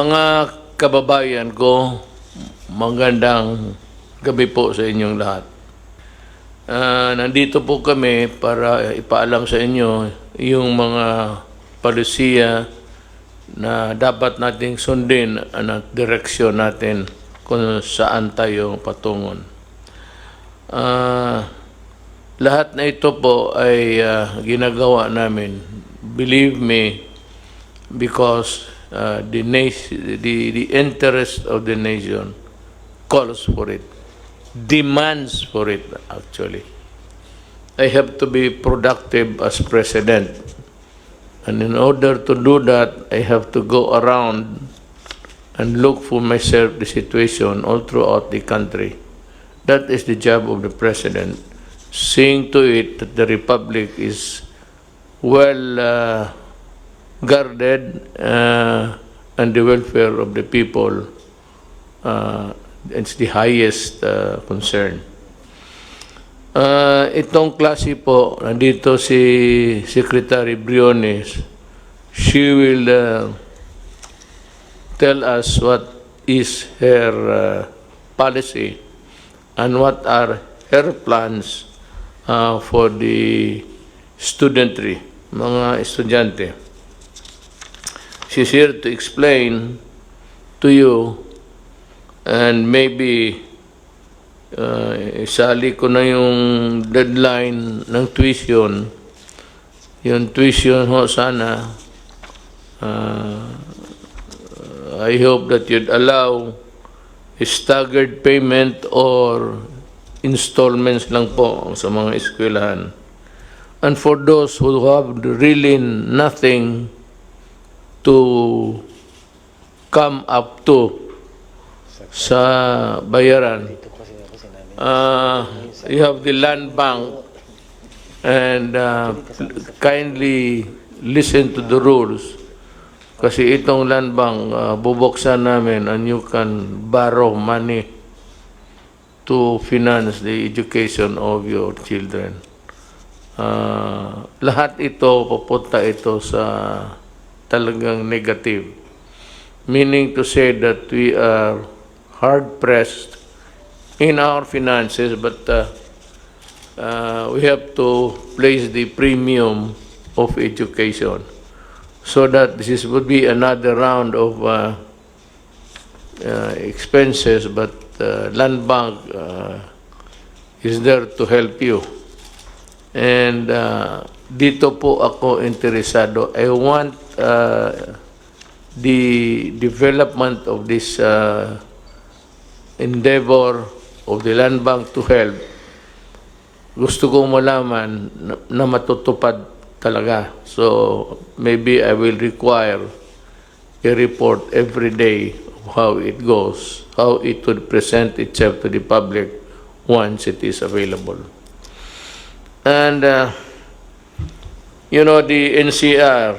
Mga kababayan ko, magandang gabi po sa inyong lahat. Nandito po kami para ipaalam sa inyo yung mga palisiya na dapat nating sundin at direksyon natin kung saan tayo patungon. Lahat na ito po ay ginagawa namin, believe me, because the interest of the nation calls for it, demands for it actually. I have to be productive as president. And in order to do that, I have to go around and look for myself the situation all throughout the country. That is the job of the president, seeing to it that the republic is well guarded and the welfare of the people it's the highest concern. Itong klase po, nandito si Secretary Briones. She will tell us what is her policy and what are her plans for the studentry, mga estudyante. She's here to explain to you, and maybe isali ko na yung deadline ng tuition. Yung tuition ho sana, I hope that you'd allow a staggered payment or installments lang po sa mga eskwelahan. And for those who have really nothing to come up to sa bayaran, you have the land bank, and kindly listen to the rules, kasi itong land bank bubuksan namin and you can borrow money to finance the education of your children. Lahat ito, papunta ito sa talagang negative. Meaning to say that we are hard-pressed in our finances, but we have to place the premium of education so that this would be another round of expenses, but land bank is there to help you. And dito po ako interesado. I want the development of this endeavor of the land bank to help. Gusto kong malaman na matutupad talaga. So maybe I will require a report every day of how it goes, how it would present itself to the public once it is available. And you know, the NCR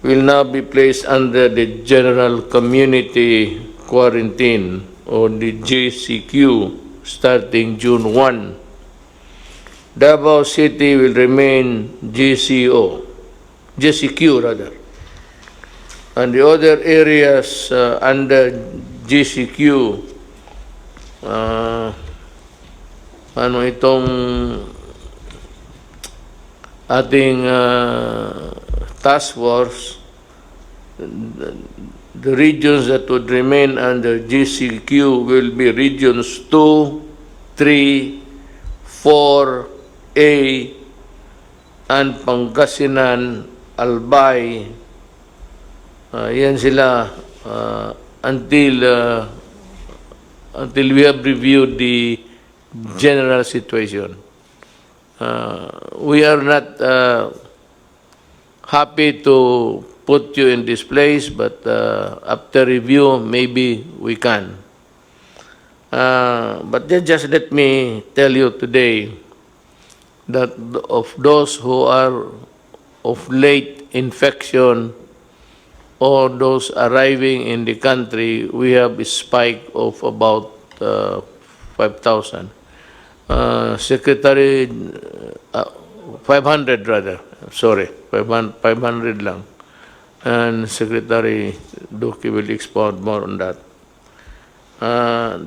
will now be placed under the General Community Quarantine, or the JCQ, starting June 1. Davao City will remain JCQ rather. And the other areas under JCQ, ano itong ating task force, the regions that would remain under GCQ will be regions 2, 3, 4A, and Pangasinan, Albay. Yan sila until we have reviewed the general situation. We are not happy to put you in this place, but after review, maybe we can. But just let me tell you today that of those who are of late infection or those arriving in the country, we have a spike of about 5,000. Secretary, 500 rather, sorry, 500 lang. and Secretary Duque will expound more on that.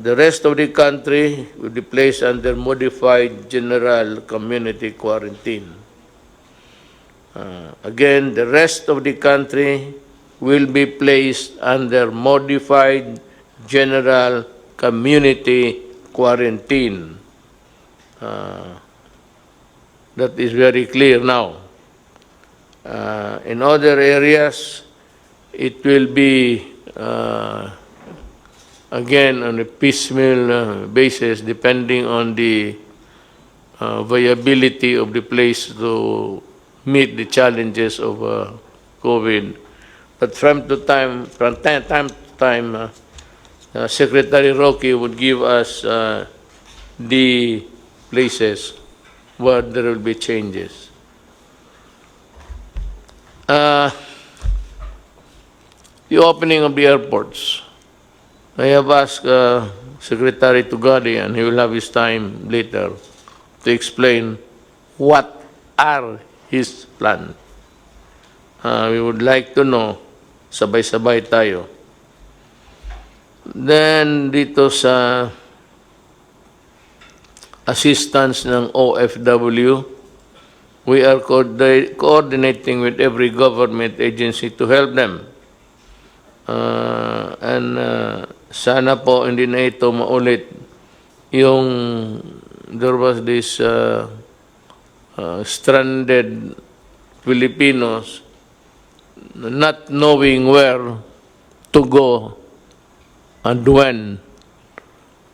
The rest of the country will be placed under modified general community quarantine. Again, the rest of the country will be placed under modified general community quarantine. That is very clear now. In other areas, it will be again on a piecemeal basis, depending on the viability of the place to meet the challenges of COVID. But from time to time, Secretary Roque would give us the places where there will be changes. The opening of the airports. I have asked Secretary Tugadi, and he will have his time later to explain what are his plans. We would like to know, sabay-sabay tayo. Then dito sa assistance ng OFW, we are coordinating with every government agency to help them. Sana po hindi na ito maulit yung there was this stranded Filipinos not knowing where to go and when,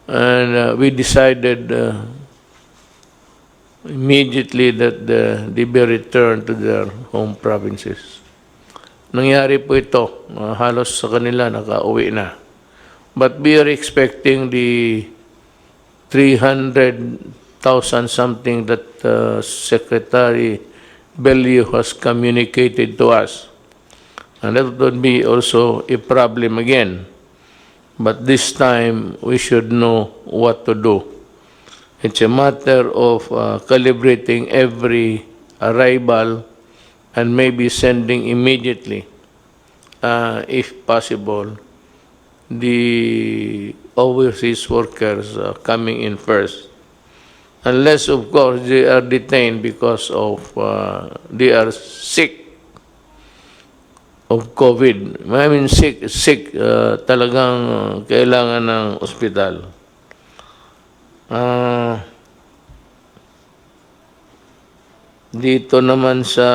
and we decided immediately that they be returned to their home provinces. Nangyari po ito, halos sa kanila nakauwi na. But we are expecting the 300,000 something that Secretary Bellew has communicated to us. And that would be also a problem again. But this time, we should know what to do. It's a matter of calibrating every arrival and maybe sending immediately, if possible, the overseas workers coming in first. Unless, of course, they are detained because of they are sick of COVID. I mean, sick, talagang kailangan ng ospital. Dito naman sa,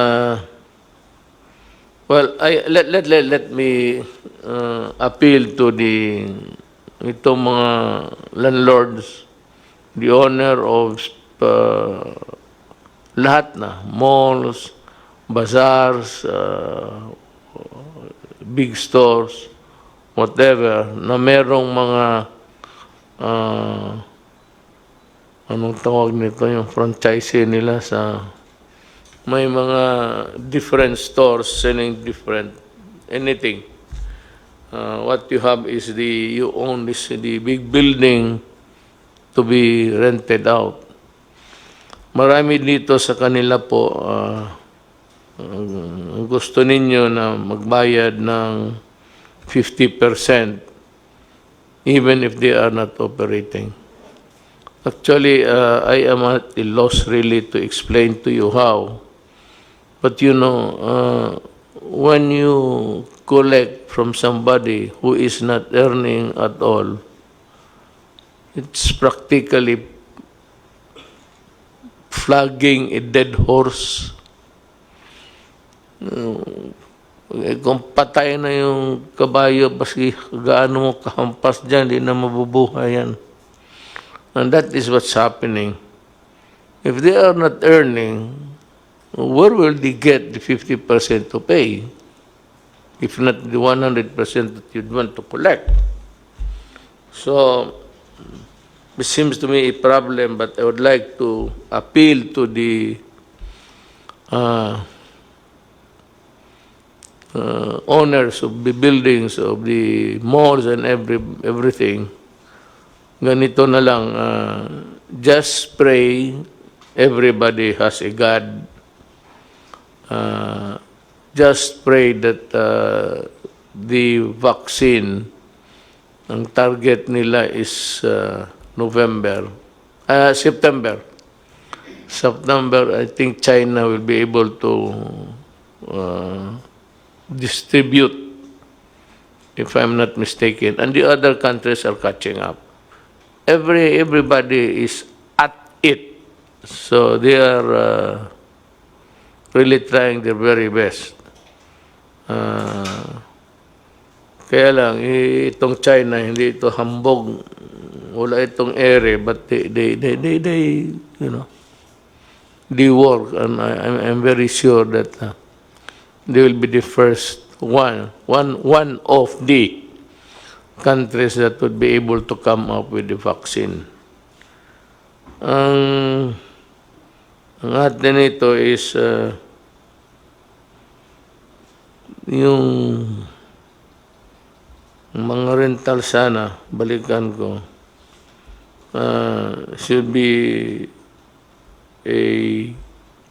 well, let me appeal to itong mga landlords, the owner of lahat na, malls, bazaars, big stores, whatever, na merong mga anong tawag nito, yung franchise nila sa may mga different stores selling different anything. What you have is you own the big building to be rented out. Marami dito sa kanila po gusto ninyo na magbayad ng 50% even if they are not operating. Actually, I am at a loss really to explain to you how. But you know, when you collect from somebody who is not earning at all, it's practically flogging a dead horse. Kung patay na yung kabayo, baski gaano mo kahampas dyan, di na mabubuhay yan. And that is what's happening. If they are not earning, where will they get the 50% to pay? If not the 100% that you'd want to collect. So, it seems to me a problem, but I would like to appeal to the owners of the buildings, of the malls and everything. Ganito na lang, just pray everybody has a God just pray that the vaccine, ang target nila is September. September, I think China will be able to distribute, if I'm not mistaken, and the other countries are catching up. Everybody is at it, so they are really trying their very best. Kaya lang, itong China, hindi ito hambog, wala itong ere, but they you know, they work, and I'm very sure that they will be the first one of the countries that would be able to come up with the vaccine. Ang atin ito is yung mga rental sana, balikan ko, should be a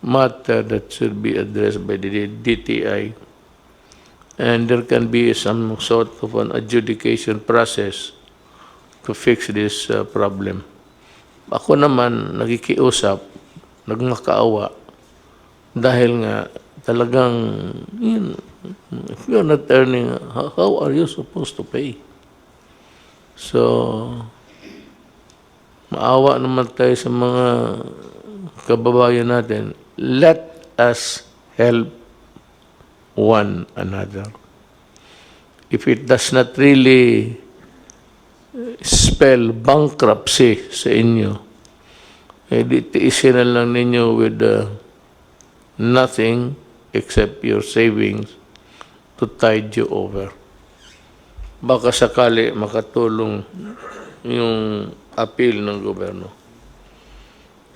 matter that should be addressed by the DTI, and there can be some sort of an adjudication process to fix this problem. Ako naman nagikiusap, nagmakaawa, dahil nga talagang if you're not earning, how are you supposed to pay? So, maawa naman tayo sa mga kababayan natin. Let us help one another. If it does not really spell bankruptcy sa inyo, tiisin na lang ninyo with nothing except your savings to tide you over. Baka sakali makatulong yung appeal ng gobyerno.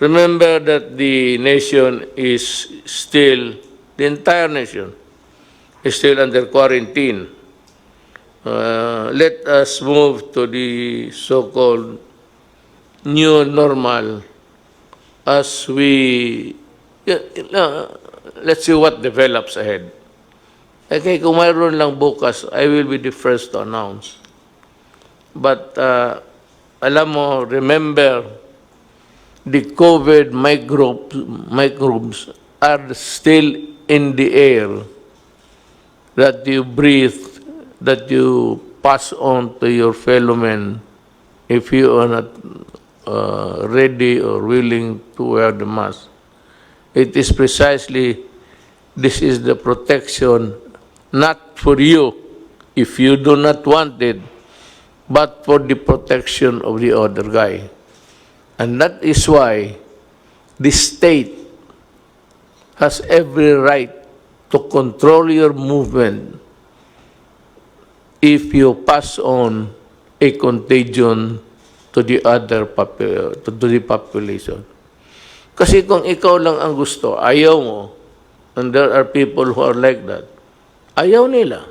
Remember that the nation is still, the entire nation is still under quarantine. Let us move to the so-called new normal as we, let's see what develops ahead. Okay, kung mayroon lang bukas, I will be the first to announce. But, alam mo, remember, the COVID microbes are still in the air that you breathe, that you pass on to your fellow men if you are not ready or willing to wear the mask. It is precisely, this is the protection, not for you, if you do not want it, but for the protection of the other guy. And that is why the state has every right to control your movement if you pass on a contagion to the other to the population. Kasi kung ikaw lang ang gusto, ayaw mo, and there are people who are like that, ayaw nila.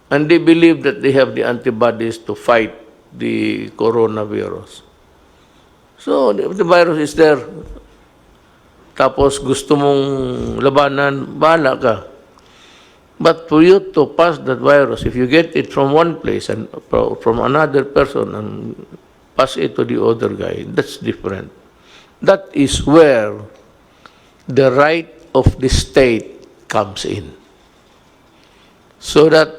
And they believe that they have the antibodies to fight the coronavirus. So, if the virus is there, tapos gusto mong labanan, bahala ka. But for you to pass that virus, if you get it from one place and from another person and pass it to the other guy, that's different. That is where the right of the state comes in. So that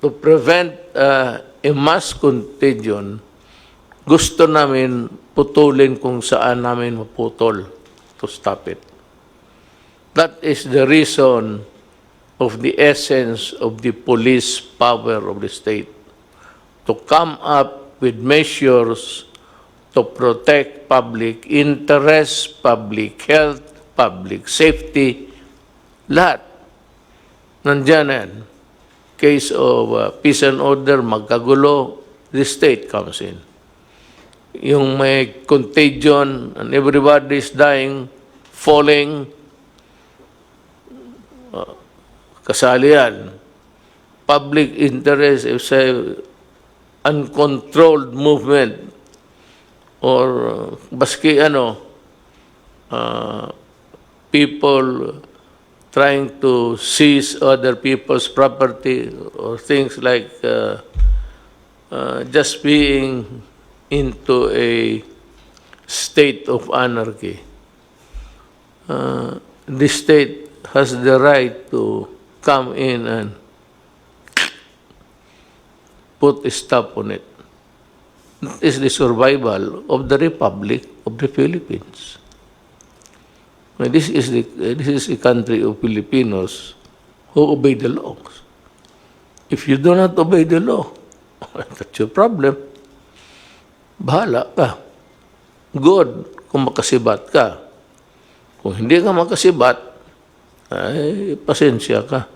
to prevent a mass contagion, gusto namin putulin kung saan namin maputol to stop it. That is the reason of the essence of the police power of the state, to come up with measures to protect public interest, public health, public safety, lahat. Nandiyan yan. Case of peace and order, magkagulo, the state comes in. Yung may contagion and everybody is dying, falling, kasali yan. Public interest, if say, uncontrolled movement, or baski people trying to seize other people's property or things like just being into a state of anarchy. The state has the right to come in and put a stop on it. That is the survival of the Republic of the Philippines. This is a country of Filipinos who obey the laws. If you do not obey the law, that's your problem. Bahala ka. Good kung makasibat ka. Kung hindi ka makasibat, ay pasensya ka.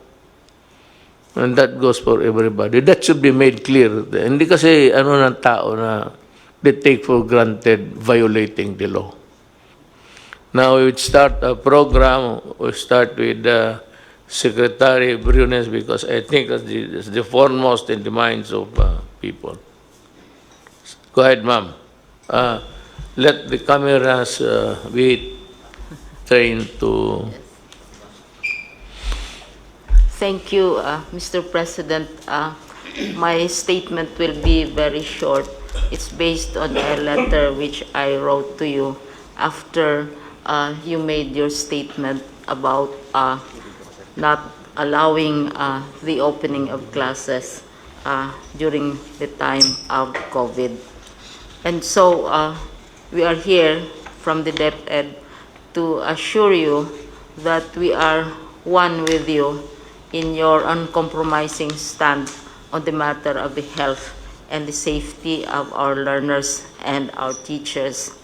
And that goes for everybody. That should be made clear. Hindi kasi ng tao na they take for granted violating the law. Now we would start a program. We start with Secretary Briones because I think that's the foremost in the minds of people. Go ahead, ma'am. Let the cameras be trained to... Thank you, Mr. President. My statement will be very short. It's based on a letter which I wrote to you after you made your statement about not allowing the opening of classes during the time of COVID. And so we are here from the DepEd to assure you that we are one with you in your uncompromising stand on the matter of the health and the safety of our learners and our teachers.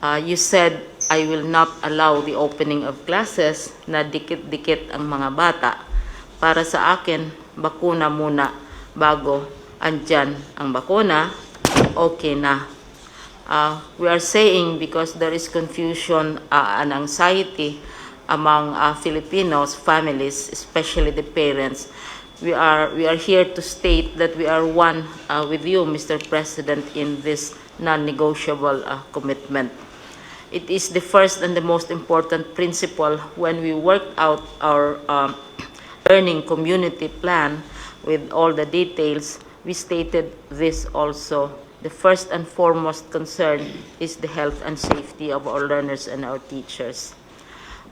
You said, I will not allow the opening of classes na dikit-dikit ang mga bata. Para sa akin, bakuna muna bago andyan ang bakuna, okay na. We are saying because there is confusion and anxiety among Filipinos, families, especially the parents. We are here to state that we are one with you, Mr. President, in this non-negotiable commitment. It is the first and the most important principle when we worked out our learning community plan with all the details. We stated this also. The first and foremost concern is the health and safety of our learners and our teachers.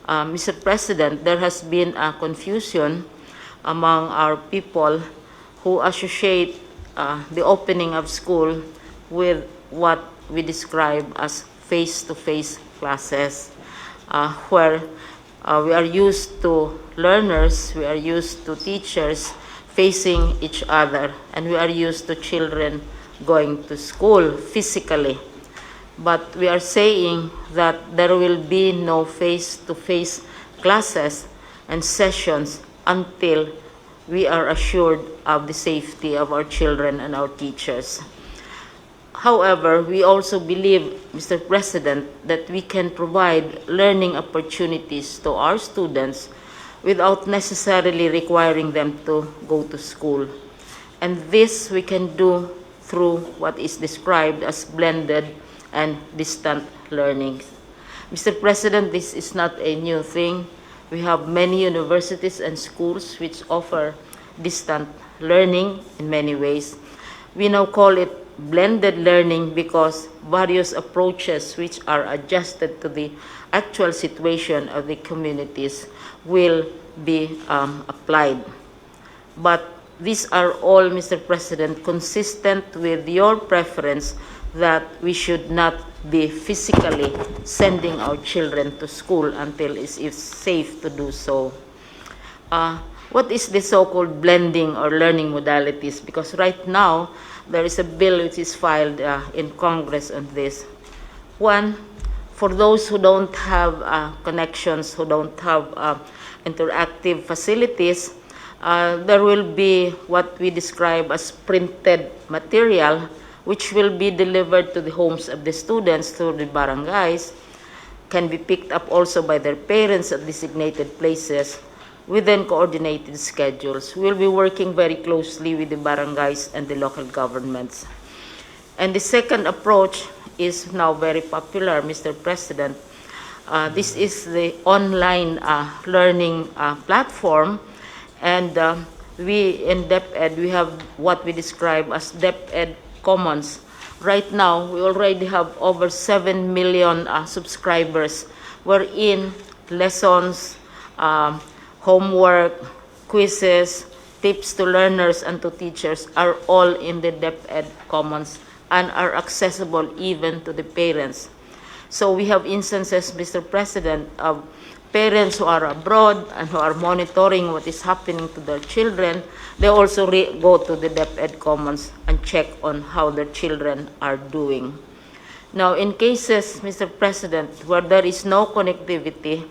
Mr. President, there has been a confusion among our people who associate the opening of school with what we describe as face-to-face classes, where we are used to learners, we are used to teachers facing each other, and we are used to children going to school physically. But we are saying that there will be no face-to-face classes and sessions until we are assured of the safety of our children and our teachers. However, we also believe, Mr. President, that we can provide learning opportunities to our students without necessarily requiring them to go to school. And this we can do through what is described as blended and distant learning. Mr. President, this is not a new thing. We have many universities and schools which offer distant learning in many ways. We now call it blended learning because various approaches which are adjusted to the actual situation of the communities will be applied. But these are all, Mr. President, consistent with your preference that we should not be physically sending our children to school until it's safe to do so. What is the so-called blending or learning modalities? Because right now, there is a bill which is filed in Congress on this. One, for those who don't have connections, who don't have interactive facilities, there will be what we describe as printed material, which will be delivered to the homes of the students through the barangays, can be picked up also by their parents at designated places within coordinated schedules. We'll be working very closely with the barangays and the local governments. And the second approach is now very popular, Mr. President. This is the online learning platform, and we in DepEd, we have what we describe as DepEd Commons. Right now, we already have over 7 million subscribers, wherein lessons, homework, quizzes, tips to learners and to teachers are all in the DepEd Commons and are accessible even to the parents. So we have instances, Mr. President, of parents who are abroad and who are monitoring what is happening to their children. They also go to the DepEd Commons and check on how their children are doing. Now, in cases, Mr. President, where there is no connectivity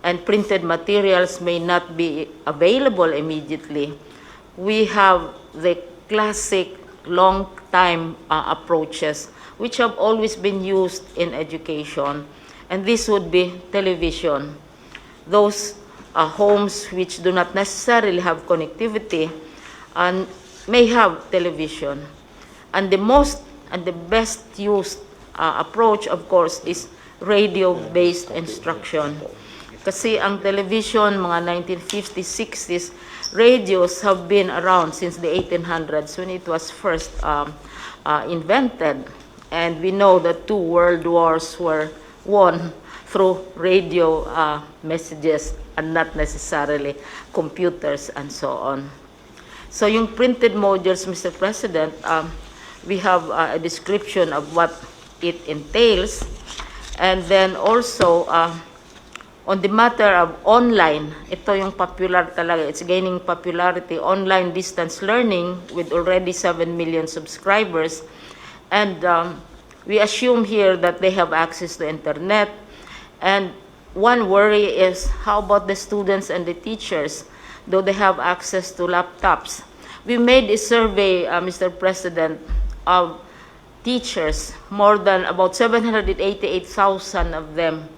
and printed materials may not be available immediately, we have the classic long-time approaches which have always been used in education, and this would be television. Those homes which do not necessarily have connectivity and may have television. And the most and the best used approach, of course, is radio-based instruction. Kasi ang television, mga 1950s, 60s, radios have been around since the 1800s when it was first invented. And we know that 2 world wars were won through radio messages and not necessarily computers and so on. So yung printed modules, Mr. President, we have a description of what it entails. And then also, on the matter of online, ito yung popular talaga, it's gaining popularity, online distance learning with already 7 million subscribers. And we assume here that they have access to internet. And one worry is, how about the students and the teachers? Do they have access to laptops? We made a survey, Mr. President, of teachers, more than about 788,000 of them,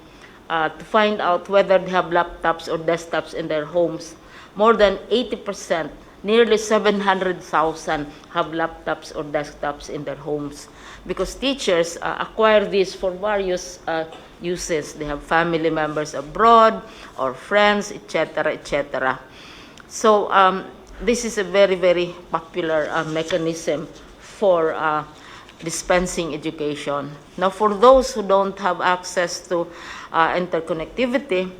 to find out whether they have laptops or desktops in their homes. More than 80%, nearly 700,000 have laptops or desktops in their homes, because teachers acquire these for various uses. They have family members abroad or friends, etc., etc. So this is a very, very popular mechanism for dispensing education. Now, for those who don't have access to interconnectivity,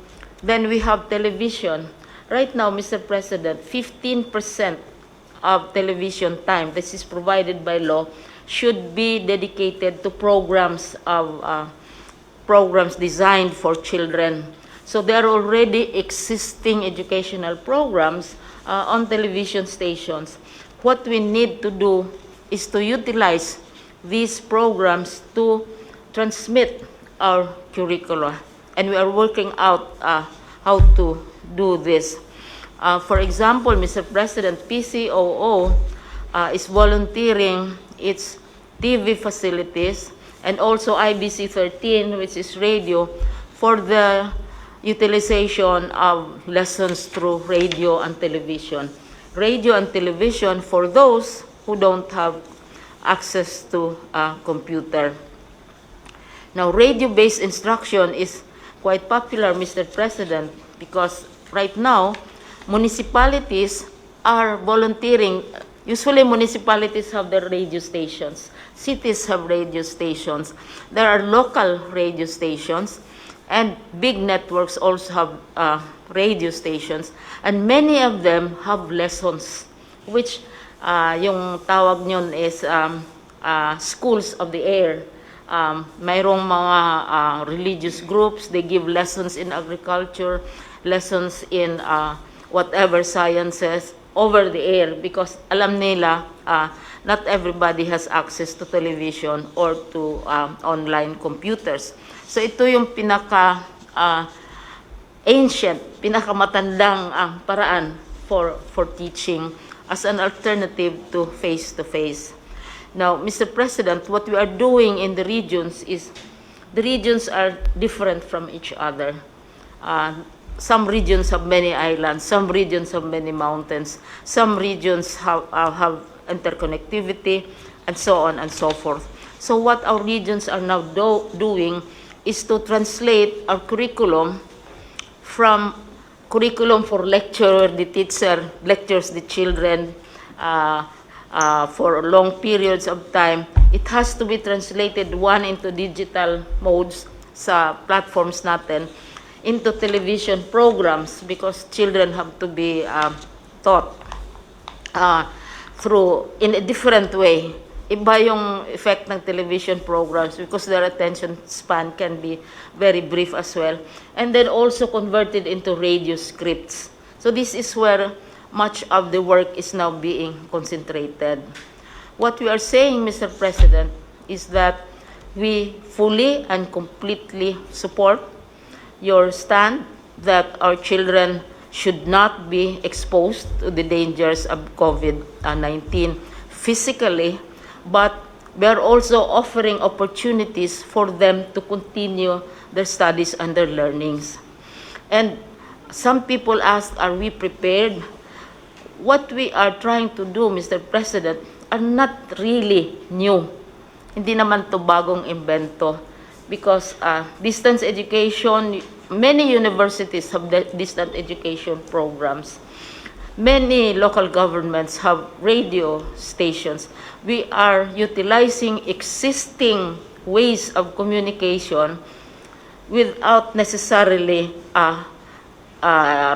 then we have television. Right now, Mr. President, 15% of television time, this is provided by law, should be dedicated to programs designed for children. So there are already existing educational programs on television stations. What we need to do is to utilize these programs to transmit our curricula. And we are working out how to do this. For example, Mr. President, PCOO is volunteering its TV facilities and also IBC 13, which is radio, for the utilization of lessons through radio and television. Radio and television for those who don't have access to a computer. Now, radio-based instruction is quite popular, Mr. President, because right now, municipalities are volunteering. Usually, municipalities have their radio stations. Cities have radio stations. There are local radio stations, and big networks also have radio stations. And many of them have lessons, which yung tawag nyon is schools of the air. Mayroong mga religious groups, they give lessons in agriculture, lessons in whatever sciences over the air, because alam nila not everybody has access to television or to online computers. So ito yung pinaka ancient, pinakamatandang paraan for teaching as an alternative to face-to-face. Now, Mr. President, what we are doing in the regions is, the regions are different from each other. Some regions have many islands, some regions have many mountains, some regions have interconnectivity, and so on and so forth. So what our regions are now doing is to translate our curriculum from curriculum for lecture, the teacher lectures the children for long periods of time. It has to be translated, one, into digital modes sa platforms natin, into television programs, because children have to be taught through, in a different way. Iba yung effect ng television programs because their attention span can be very brief as well. And then also converted into radio scripts. So this is where much of the work is now being concentrated. What we are saying, Mr. President, is that we fully and completely support your stand that our children should not be exposed to the dangers of COVID-19 physically, but we are also offering opportunities for them to continue their studies and their learnings. And some people ask, are we prepared? What we are trying to do, Mr. President, are not really new. Hindi naman to bagong invento, because distance education, many universities have distance education programs. Many local governments have radio stations. We are utilizing existing ways of communication without necessarily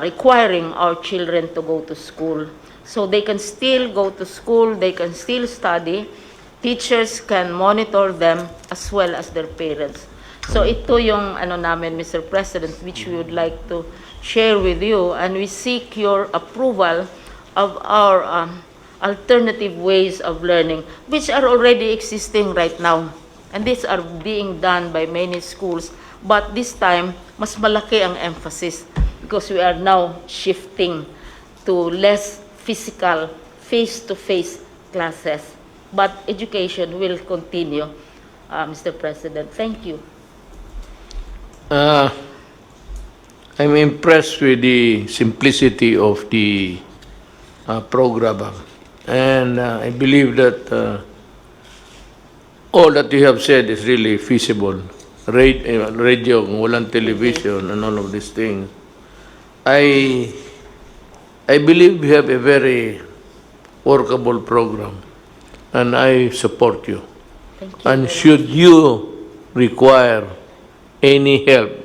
requiring our children to go to school. So they can still go to school, they can still study, teachers can monitor them as well as their parents. So ito yung namin, Mr. President, which we would like to share with you, and we seek your approval of our alternative ways of learning, which are already existing right now. And these are being done by many schools, but this time, mas malaki ang emphasis because we are now shifting to less physical, face-to-face classes. But education will continue, Mr. President. Thank you. I'm impressed with the simplicity of the program, and I believe that all that you have said is really feasible. Radio, walang television, and all of these things. I believe we have a very workable program, and I support you. Thank you. And should you require any help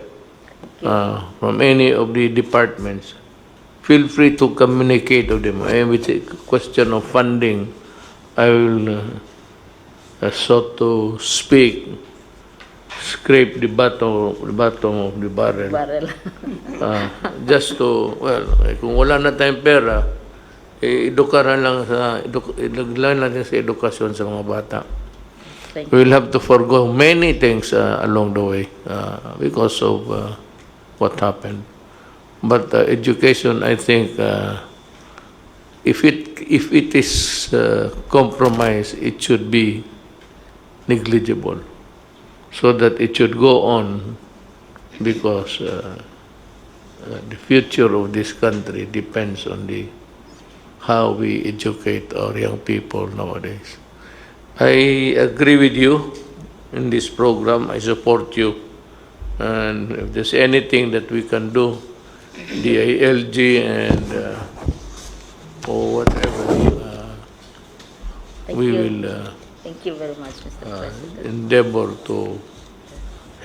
from any of the departments, feel free to communicate with them. With a question of funding, I will, so to speak, scrape the bottom of the barrel. Just to, well, kung wala na tayong pera, edukaran lang natin sa edukasyon sa mga bata. We will have to forgo many things along the way because of what happened. But education, I think, if it is compromised, it should be negligible, so that it should go on, because the future of this country depends on how we educate our young people nowadays. I agree with you in this program. I support you. And if there's anything that we can do, the ALG and or whatever, we will Thank you very much, Mr. President. endeavor to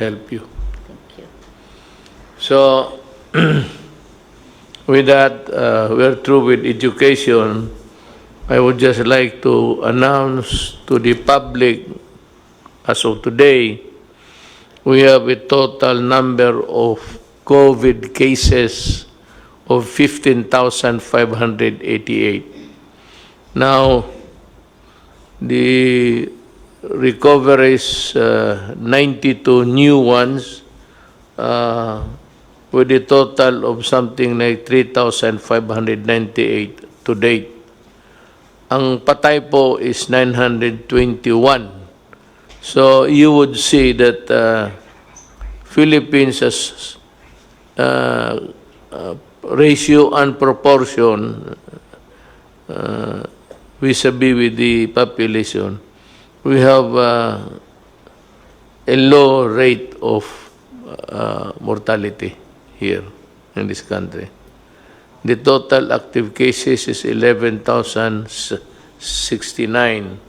help you. Thank you. So, with that, we're through with education. I would just like to announce to the public, as of today, we have a total number of COVID cases of 15,588. Now, the recoveries, 92 new ones, with a total of something like 3,598 to date. Ang patay po is 921. So you would see that Philippines has ratio and proportion vis-a-vis with the population. We have a low rate of mortality here in this country. The total active cases is 11,069.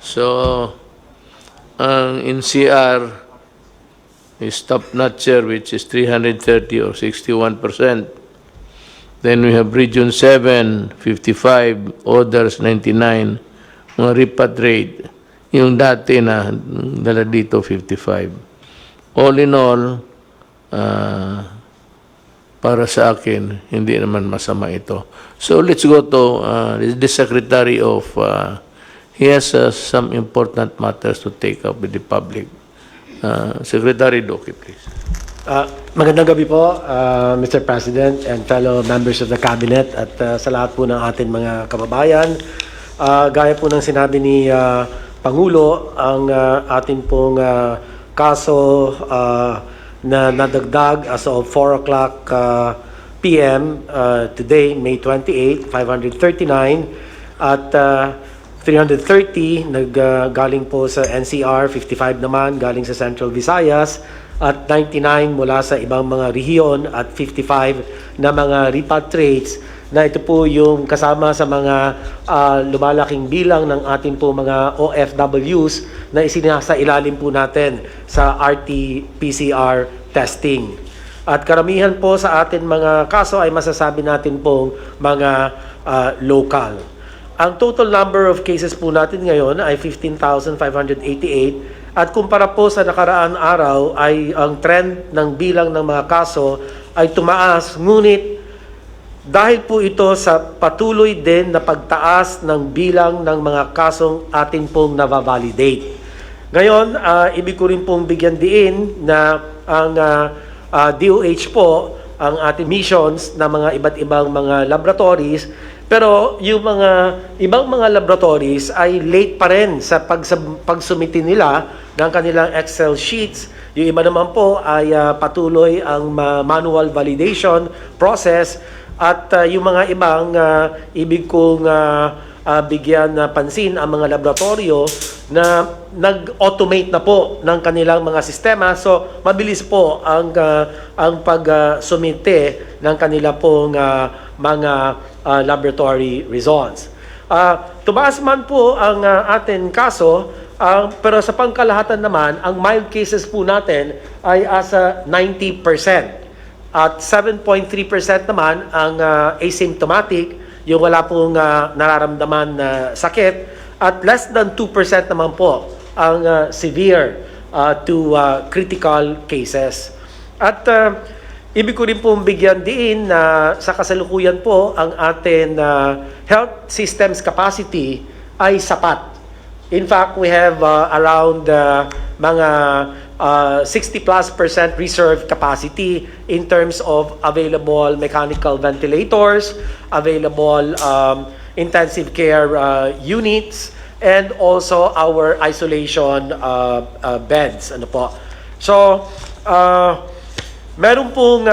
So, ang NCR is top-notcher, which is 330 or 61%. Then we have Region 7, 55, others 99, mga repatriate. Yung dati na dala dito 55. All in all, para sa akin, hindi naman masama ito. So let's go to the Secretary of, he has some important matters to take up with the public. Secretary Doki, please. Magandang gabi po, Mr. President and fellow members of the Cabinet at sa lahat po ng ating mga kababayan. Gaya po ng sinabi ni Pangulo, ang ating pong kaso na nadagdag as of 4 o'clock p.m. Today, May 28, 539 at 330 galing po sa NCR, 55 naman galing sa Central Visayas at 99 mula sa ibang mga rehiyon at 55 na mga repatriates na ito po yung kasama sa mga lumalaking bilang ng ating po mga OFWs na isinasailalim po natin sa RT-PCR testing. At karamihan po sa atin mga kaso ay masasabi natin pong mga local. Ang total number of cases po natin ngayon ay 15,588 at kumpara po sa nakaraang araw ay ang trend ng bilang ng mga kaso ay tumaas, ngunit dahil po ito sa patuloy din na pagtaas ng bilang ng mga kasong atin pong nababalidate. Ngayon, ibig ko rin pong bigyan diin na ang DOH po, ang ating missions na mga iba't ibang mga laboratories, pero yung mga ibang mga laboratories ay late pa rin sa pagsumiti nila ng kanilang Excel sheets. Yung iba naman po ay patuloy ang manual validation process at yung mga ibang ibig kong bigyan pansin ang mga laboratorio na nag-automate na po ng kanilang mga sistema. So mabilis po ang pagsumite ng kanila pong mga laboratory results. Tumaas man po ang ating kaso, pero sa pangkalahatan naman, ang mild cases po natin ay asa 90%. At 7.3% naman ang asymptomatic, yung wala pong nararamdaman na sakit. At less than 2% naman po ang severe to critical cases. At ibig ko rin pong bigyan diin na sa kasalukuyan po ang ating health systems capacity ay sapat. In fact, we have around mga 60+% reserve capacity in terms of available mechanical ventilators, available intensive care units, and also our isolation beds. Ano po? So, meron pong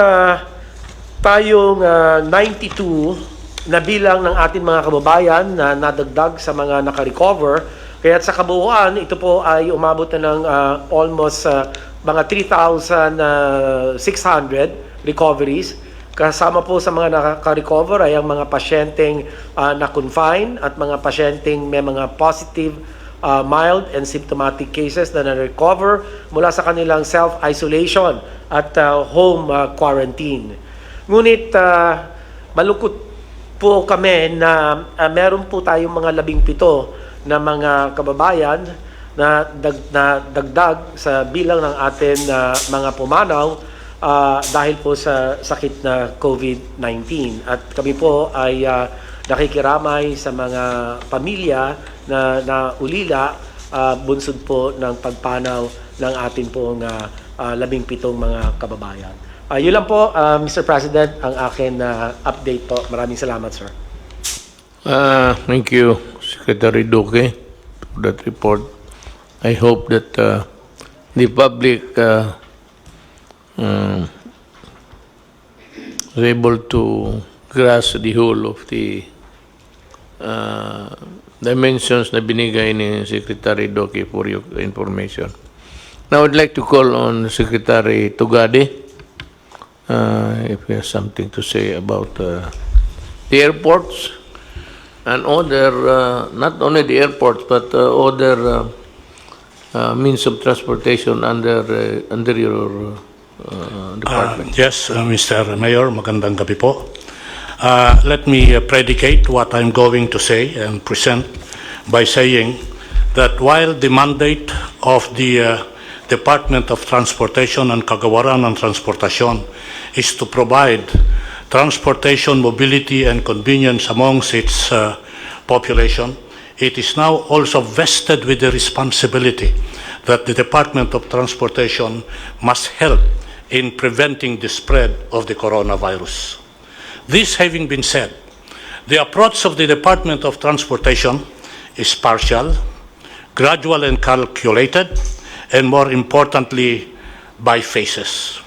tayong 92 na bilang ng ating mga kababayan na nadagdag sa mga nakarecover. Kaya sa kabuuan, ito po ay umabot na ng almost mga 3,600 recoveries. Kasama po sa mga nakarecover ay ang mga pasyenteng na-confine at mga pasyenteng may mga positive, mild and symptomatic cases na na-recover mula sa kanilang self-isolation at home quarantine. Ngunit malungkot po kami na meron po tayong mga 17 na mga kababayan na dagdag sa bilang ng atin mga pumanaw dahil po sa sakit na COVID-19. At kami po ay nakikiramay sa mga pamilya na ulila bunsod po ng pagpanaw ng atin pong 17 mga kababayan. Yun lang po, Mr. President, ang akin na update po. Maraming salamat, sir. Thank you, Secretary Duque, for that report. I hope that the public is able to grasp the whole of the dimensions na binigay ni Secretary Duque for your information. Now I'd like to call on Secretary Tugade if he has something to say about the airports and other, not only the airports, but other means of transportation under your department. Yes, Mr. Mayor, magandang gabi po. Let me predicate what I'm going to say and present by saying that while the mandate of the Department of Transportation and Kagawaran ng Transportasyon is to provide transportation, mobility, and convenience amongst its population, it is now also vested with the responsibility that the Department of Transportation must help in preventing the spread of the coronavirus. This having been said, the approach of the Department of Transportation is partial, gradual and calculated, and more importantly, by phases.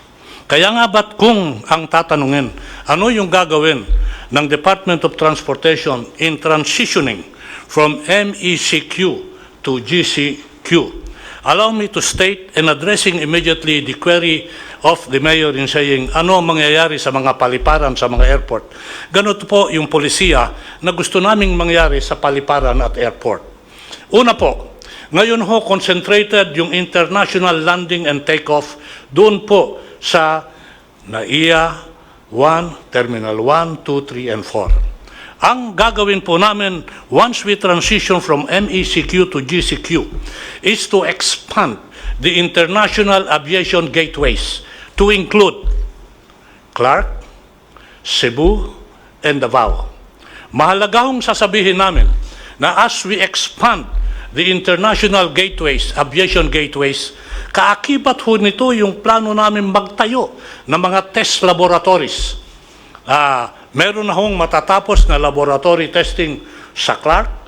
Kaya nga ba't kung ang tatanungin, ano yung gagawin ng Department of Transportation in transitioning from MECQ to GCQ? Allow me to state and addressing immediately the query of the Mayor in saying ano mangyayari sa mga paliparan sa mga airport. Ganito po yung polisiya na gusto naming mangyari sa paliparan at airport. Una po, ngayon ho concentrated yung international landing and takeoff doon po sa NAIA 1, Terminal 1, 2, 3, and 4. Ang gagawin po namin once we transition from MECQ to GCQ is to expand the international aviation gateways to include Clark, Cebu, and Davao. Mahalaga hong sasabihin namin na as we expand the international gateways, aviation gateways, kaakibat ho nito yung plano namin magtayo ng mga test laboratories. Meron na hong matatapos na laboratory testing sa Clark,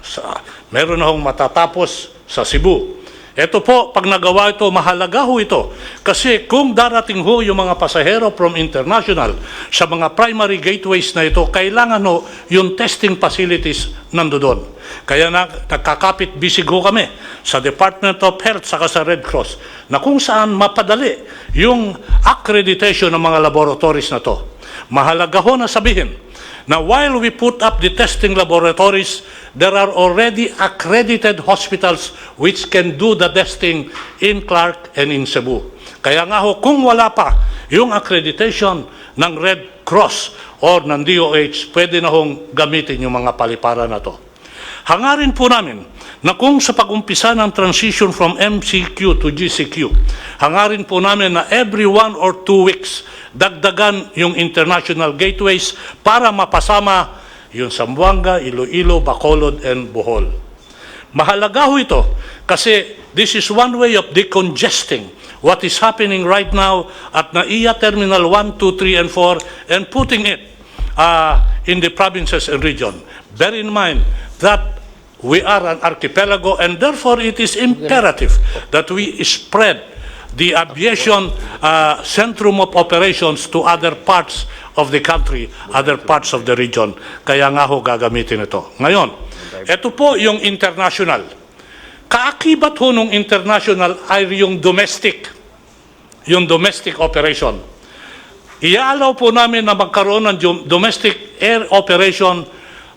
meron na hong matatapos sa Cebu. Ito po, pag nagawa ito, mahalaga ho ito. Kasi kung darating ho yung mga pasahero from international sa mga primary gateways na ito, kailangan ho yung testing facilities nandoon. Kaya nagkakapit bisig ho kami sa Department of Health saka sa Red Cross na kung saan mapadali yung accreditation ng mga laboratories na to. Mahalaga ho na sabihin na while we put up the testing laboratories, there are already accredited hospitals which can do the testing in Clark and in Cebu. Kaya nga ho, kung wala pa yung accreditation ng Red Cross or ng DOH, pwede na hong gamitin yung mga paliparan na to. Hangarin po namin na kung sa pag-umpisa ng transition from MCQ to GCQ, hangarin po namin na every 1 or 2 weeks, dagdagan yung international gateways para mapasama yung Zamboanga, Iloilo, Bacolod, and Bohol. Mahalaga ho ito kasi this is one way of decongesting what is happening right now at NAIA Terminal 1, 2, 3, and 4 and putting it in the provinces and region. Bear in mind that we are an archipelago and therefore it is imperative that we spread the aviation centrum of operations to other parts of the country, other parts of the region. Kaya nga ho gagamitin ito. Ngayon, ito po yung international. Kaakibat ho nung international ay yung domestic operation. Iaalaw po namin na magkaroon ng domestic air operation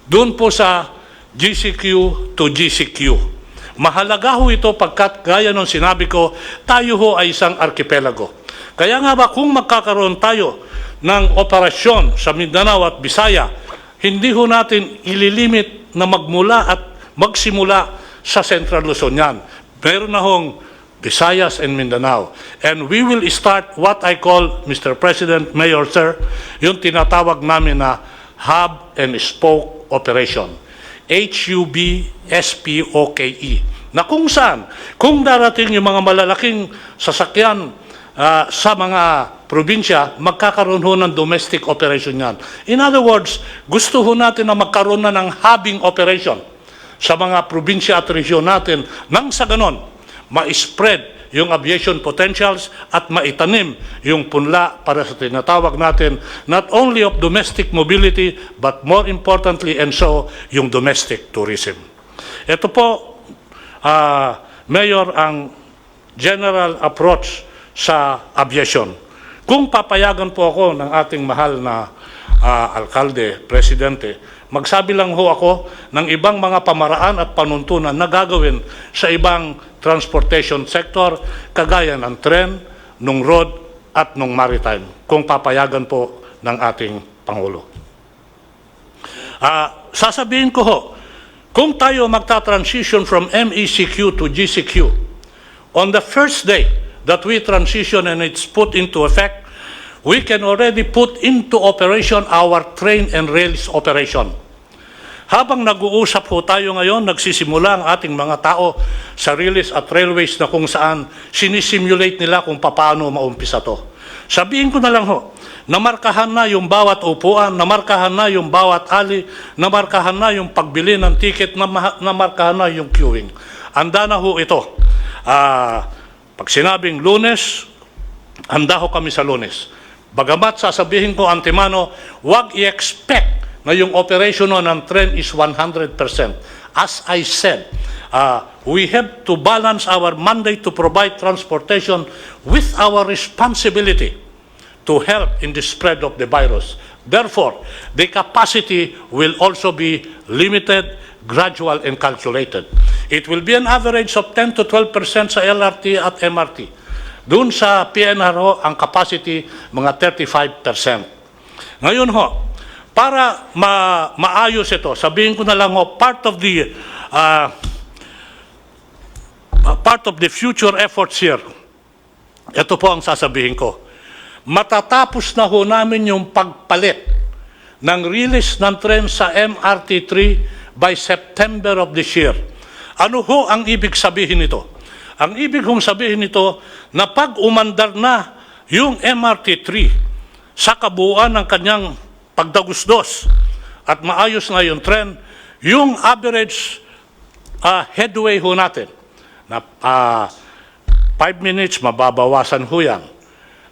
doon po sa GCQ to GCQ. Mahalaga ho ito pagkat gaya ng sinabi ko, tayo ho ay isang archipelago. Kaya nga ba kung magkakaroon tayo ng operasyon sa Mindanao at Bisaya, hindi ho natin ililimit na magmula at magsimula sa Central Luzon yan. Meron na hong Visayas and Mindanao. And we will start what I call, Mr. President, Mayor, Sir, yung tinatawag namin na hub and spoke operation. HUB-SPOKE. Na kung saan, kung darating yung mga malalaking sasakyan sa mga probinsya, magkakaroon ho ng domestic operation yan. In other words, gusto ho natin na magkaroon na ng hubbing operation sa mga probinsya at region natin nang sa ganon, ma-spread yung aviation potentials at maitanim yung punla para sa tinatawag natin not only of domestic mobility but more importantly and so yung domestic tourism. Ito po, Mayor, ang general approach sa aviation. Kung papayagan po ako ng ating mahal na alkalde, presidente, magsabi lang ho ako ng ibang mga pamaraan at panuntunan na gagawin sa ibang transportation sector, kagaya ng tren, ng road, at ng maritime, kung papayagan po ng ating Pangulo. Sasabihin ko ho, kung tayo magta-transition from MECQ to GCQ, on the first day that we transition and it's put into effect, we can already put into operation our train and rails operation. Habang nag-uusap po tayo ngayon, nagsisimula ang ating mga tao sa railways at railways na kung saan sinisimulate nila kung paano maumpisa to. Sabihin ko na lang ho, namarkahan na yung bawat upuan, namarkahan na yung bawat ali, namarkahan na yung pagbili ng ticket, namarkahan na yung queuing. Handa na ho ito. Pag sinabing Lunes, handa ho kami sa Lunes. Bagamat sasabihin ko antemano, huwag i-expect na yung operation ng tren is 100%. As I said, we have to balance our mandate to provide transportation with our responsibility to help in the spread of the virus. Therefore, the capacity will also be limited, gradual, and calculated. It will be an average of 10 to 12% sa LRT at MRT. Doon sa PNR ho, ang capacity mga 35%. Ngayon ho, para maayos ito, sabihin ko na lang ho, part of the future efforts here, ito po ang sasabihin ko. Matatapos na ho namin yung pagpalit ng release ng tren sa MRT3 by September of this year. Ano ho ang ibig sabihin nito? Ang ibig hong sabihin nito na pag umandar na yung MRT3 sa kabuuan ng kanyang pagdagusdos at maayos na yung tren, yung average headway ho natin na 5 minutes, mababawasan ho yan.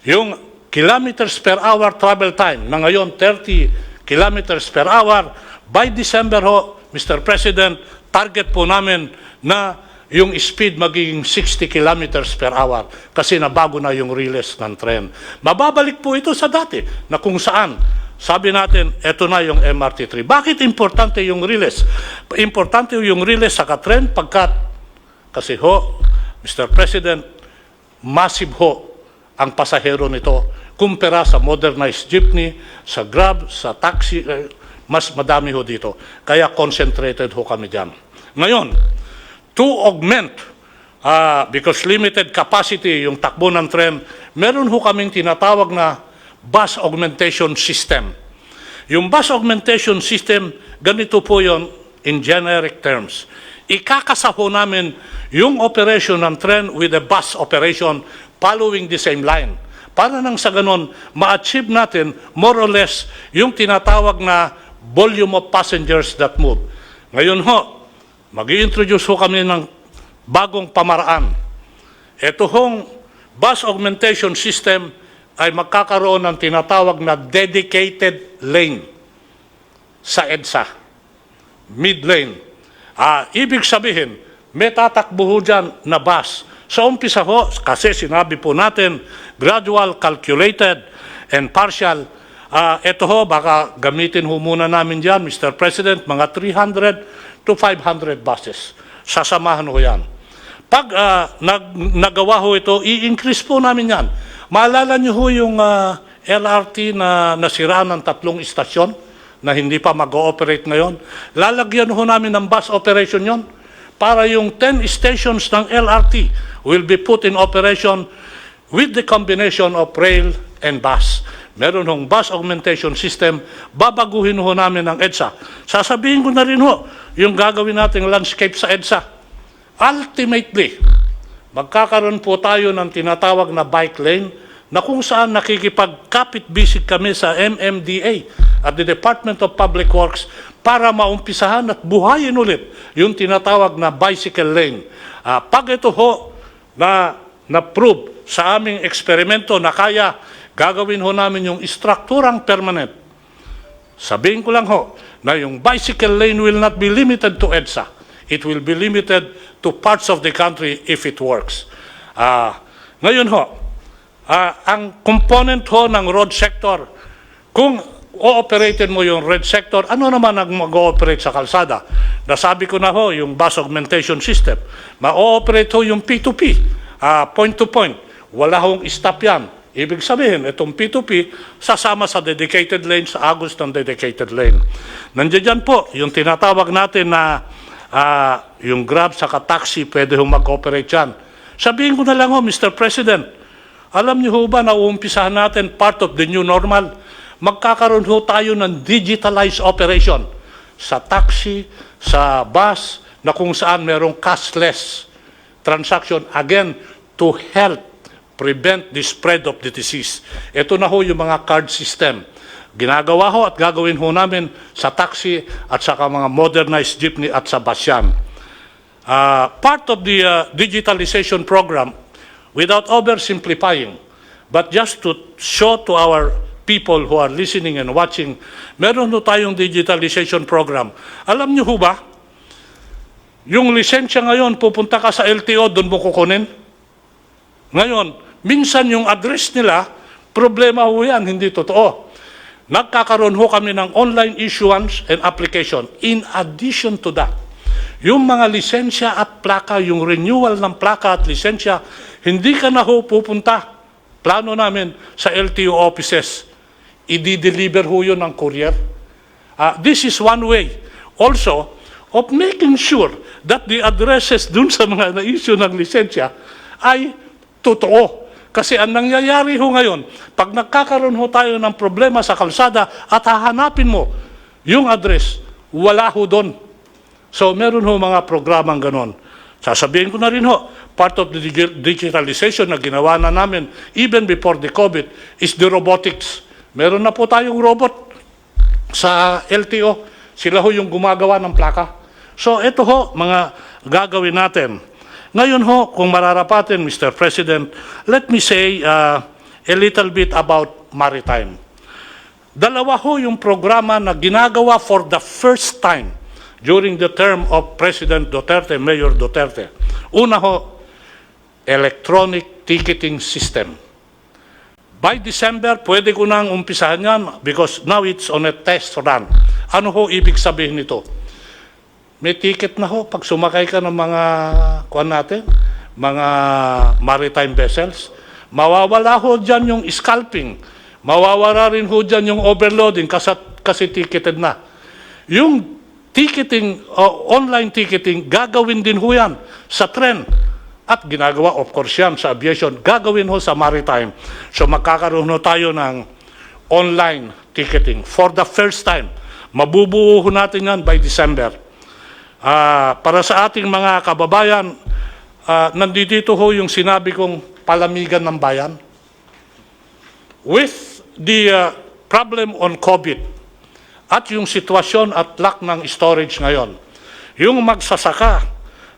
Yung kilometers per hour travel time na ngayon 30 kilometers per hour, by December ho, Mr. President, target po namin na yung speed magiging 60 kilometers per hour kasi nabago na yung release ng tren. Mababalik po ito sa dati na kung saan sabi natin, eto na yung MRT3. Bakit importante yung release? Importante yung release sa katren pagkat, kasi ho, Mr. President, massive ho ang pasahero nito kumpara sa modernized jeepney, sa Grab, sa taxi, mas madami ho dito. Kaya concentrated ho kami dyan. Ngayon, to augment, because limited capacity yung takbo ng tren, meron ho kaming tinatawag na bus augmentation system. Yung bus augmentation system, ganito po yon in generic terms. Ikakasaho namin yung operation ng tren with the bus operation following the same line. Para nang sa ganon, ma-achieve natin more or less yung tinatawag na volume of passengers that move. Ngayon ho, mag-i-introduce ho kami ng bagong pamaraan. Ito hong bus augmentation system ay magkakaroon ng tinatawag na dedicated lane sa EDSA, mid lane. Ibig sabihin, may tatakbo ho dyan na bus. Sa umpisa ho, kasi sinabi po natin, gradual, calculated, and partial. Ito ho, baka gamitin ho muna namin dyan, Mr. President, mga 300 to 500 buses. Sasamahan ho yan. Pag nagawa ho ito, i-increase po namin yan. Maalala niyo ho yung LRT na nasiraan ng 3 istasyon na hindi pa mag-ooperate ngayon? Lalagyan ho namin ng bus operation yon para yung 10 stations ng LRT will be put in operation with the combination of rail and bus. Meron hong bus augmentation system, babaguhin ho namin ng EDSA. Sasabihin ko na rin ho, yung gagawin nating landscape sa EDSA. Ultimately, magkakaroon po tayo ng tinatawag na bike lane na kung saan nakikipagkapit-bisig kami sa MMDA at the Department of Public Works para maumpisahan at buhayin ulit yung tinatawag na bicycle lane. Pag ito ho na-prove sa aming eksperimento na kaya, gagawin ho namin yung strukturang permanent. Sabihin ko lang ho na yung bicycle lane will not be limited to EDSA. It will be limited to parts of the country if it works. Ngayon ho, ang component ho ng road sector, kung o-operatein mo yung red sector, ano naman ang mag-ooperate sa kalsada? Nasabi ko na ho, yung bus augmentation system, ma-ooperate ho yung P2P, point to point. Wala hong stop yan. Ibig sabihin, itong P2P, sasama sa dedicated lane, sa agos ng dedicated lane. Nandiyan dyan po, yung tinatawag natin na yung Grab sa taxi, pwede hong mag-operate yan. Sabihin ko na lang ho, Mr. President, alam niyo ho ba na uumpisahan natin part of the new normal? Magkakaroon ho tayo ng digitalized operation sa taxi, sa bus, na kung saan merong cashless transaction, again, to help prevent the spread of the disease. Ito na ho yung mga card system. Ginagawa ho at gagawin ho namin sa taxi at sa mga modernized jeepney at sa bus yan. Part of the digitalization program, without oversimplifying, but just to show to our people who are listening and watching, meron ho tayong digitalization program. Alam niyo ho ba, yung lisensya ngayon, pupunta ka sa LTO, doon mo kukunin. Ngayon, minsan yung address nila, problema ho yan, hindi totoo. Nagkakaroon ho kami ng online issuance and application. In addition to that, yung mga lisensya at plaka, yung renewal ng plaka at lisensya, hindi ka na ho pupunta. Plano namin sa LTO offices. I-deliver ho yun ng courier. This is one way also of making sure that the addresses dun sa mga na-issue ng lisensya ay totoo. Kasi ang nangyayari ho ngayon, pag nagkakaroon ho tayo ng problema sa kalsada at hahanapin mo yung address, wala ho doon. So meron ho mga programang ganon. Sasabihin ko na rin ho, part of the digitalization na ginawa na namin even before the COVID is the robotics. Meron na po tayong robot sa LTO. Sila ho yung gumagawa ng plaka. So ito ho, mga gagawin natin. Ngayon ho, kung mararapatin, Mr. President, let me say a little bit about maritime. Dalawa ho yung programa na ginagawa for the first time during the term of President Duterte, Mayor Duterte. Una ho, electronic ticketing system. By December, pwede ko nang umpisahan yan because now it's on a test run. Ano ho ibig sabihin nito? May ticket na ho pag sumakay ka ng mga mga maritime vessels. Mawawala ho dyan yung scalping. Mawawala rin ho dyan yung overloading kasi ticketed na. Yung ticketing, online ticketing, gagawin din ho yan sa tren. At ginagawa, of course yan, sa aviation, gagawin ho sa maritime. So magkakaroon ho tayo ng online ticketing for the first time. Mabubuo ho natin yan by December. Para sa ating mga kababayan, nandito ho yung sinabi kong palamigan ng bayan. With the problem on COVID at yung sitwasyon at lack ng storage ngayon, yung magsasaka,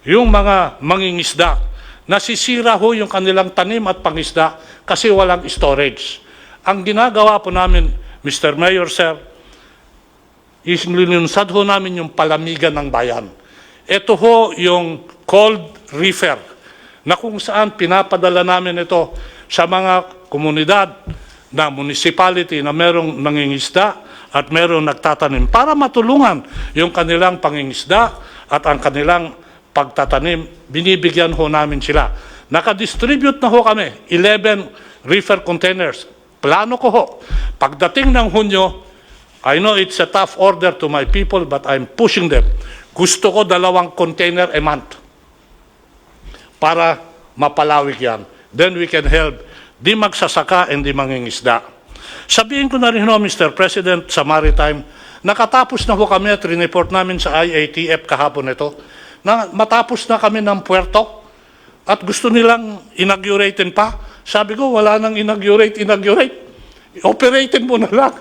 yung mga mangingisda, nasisira ho yung kanilang tanim at pangisda kasi walang storage. Ang ginagawa po namin, Mr. Mayor, Sir, is linunsad ho namin yung palamigan ng bayan. Ito ho yung cold reefer na kung saan pinapadala namin ito sa mga komunidad na municipality na merong nangingisda at merong nagtatanim para matulungan yung kanilang pangingisda at ang kanilang pagtatanim, binibigyan ho namin sila. Nakadistribute na ho kami, 11 reefer containers. Plano ko ho, pagdating ng Hunyo, I know it's a tough order to my people, but I'm pushing them. Gusto ko 2 container a month para mapalawig yan. Then we can help di magsasaka and di mangingisda. Sabihin ko na rin ho, Mr. President, sa maritime, nakatapos na ho kami at report namin sa IATF kahapon ito, na matapos na kami ng puerto at gusto nilang inauguratein pa. Sabi ko, wala nang inaugurate. Operatein mo na lang.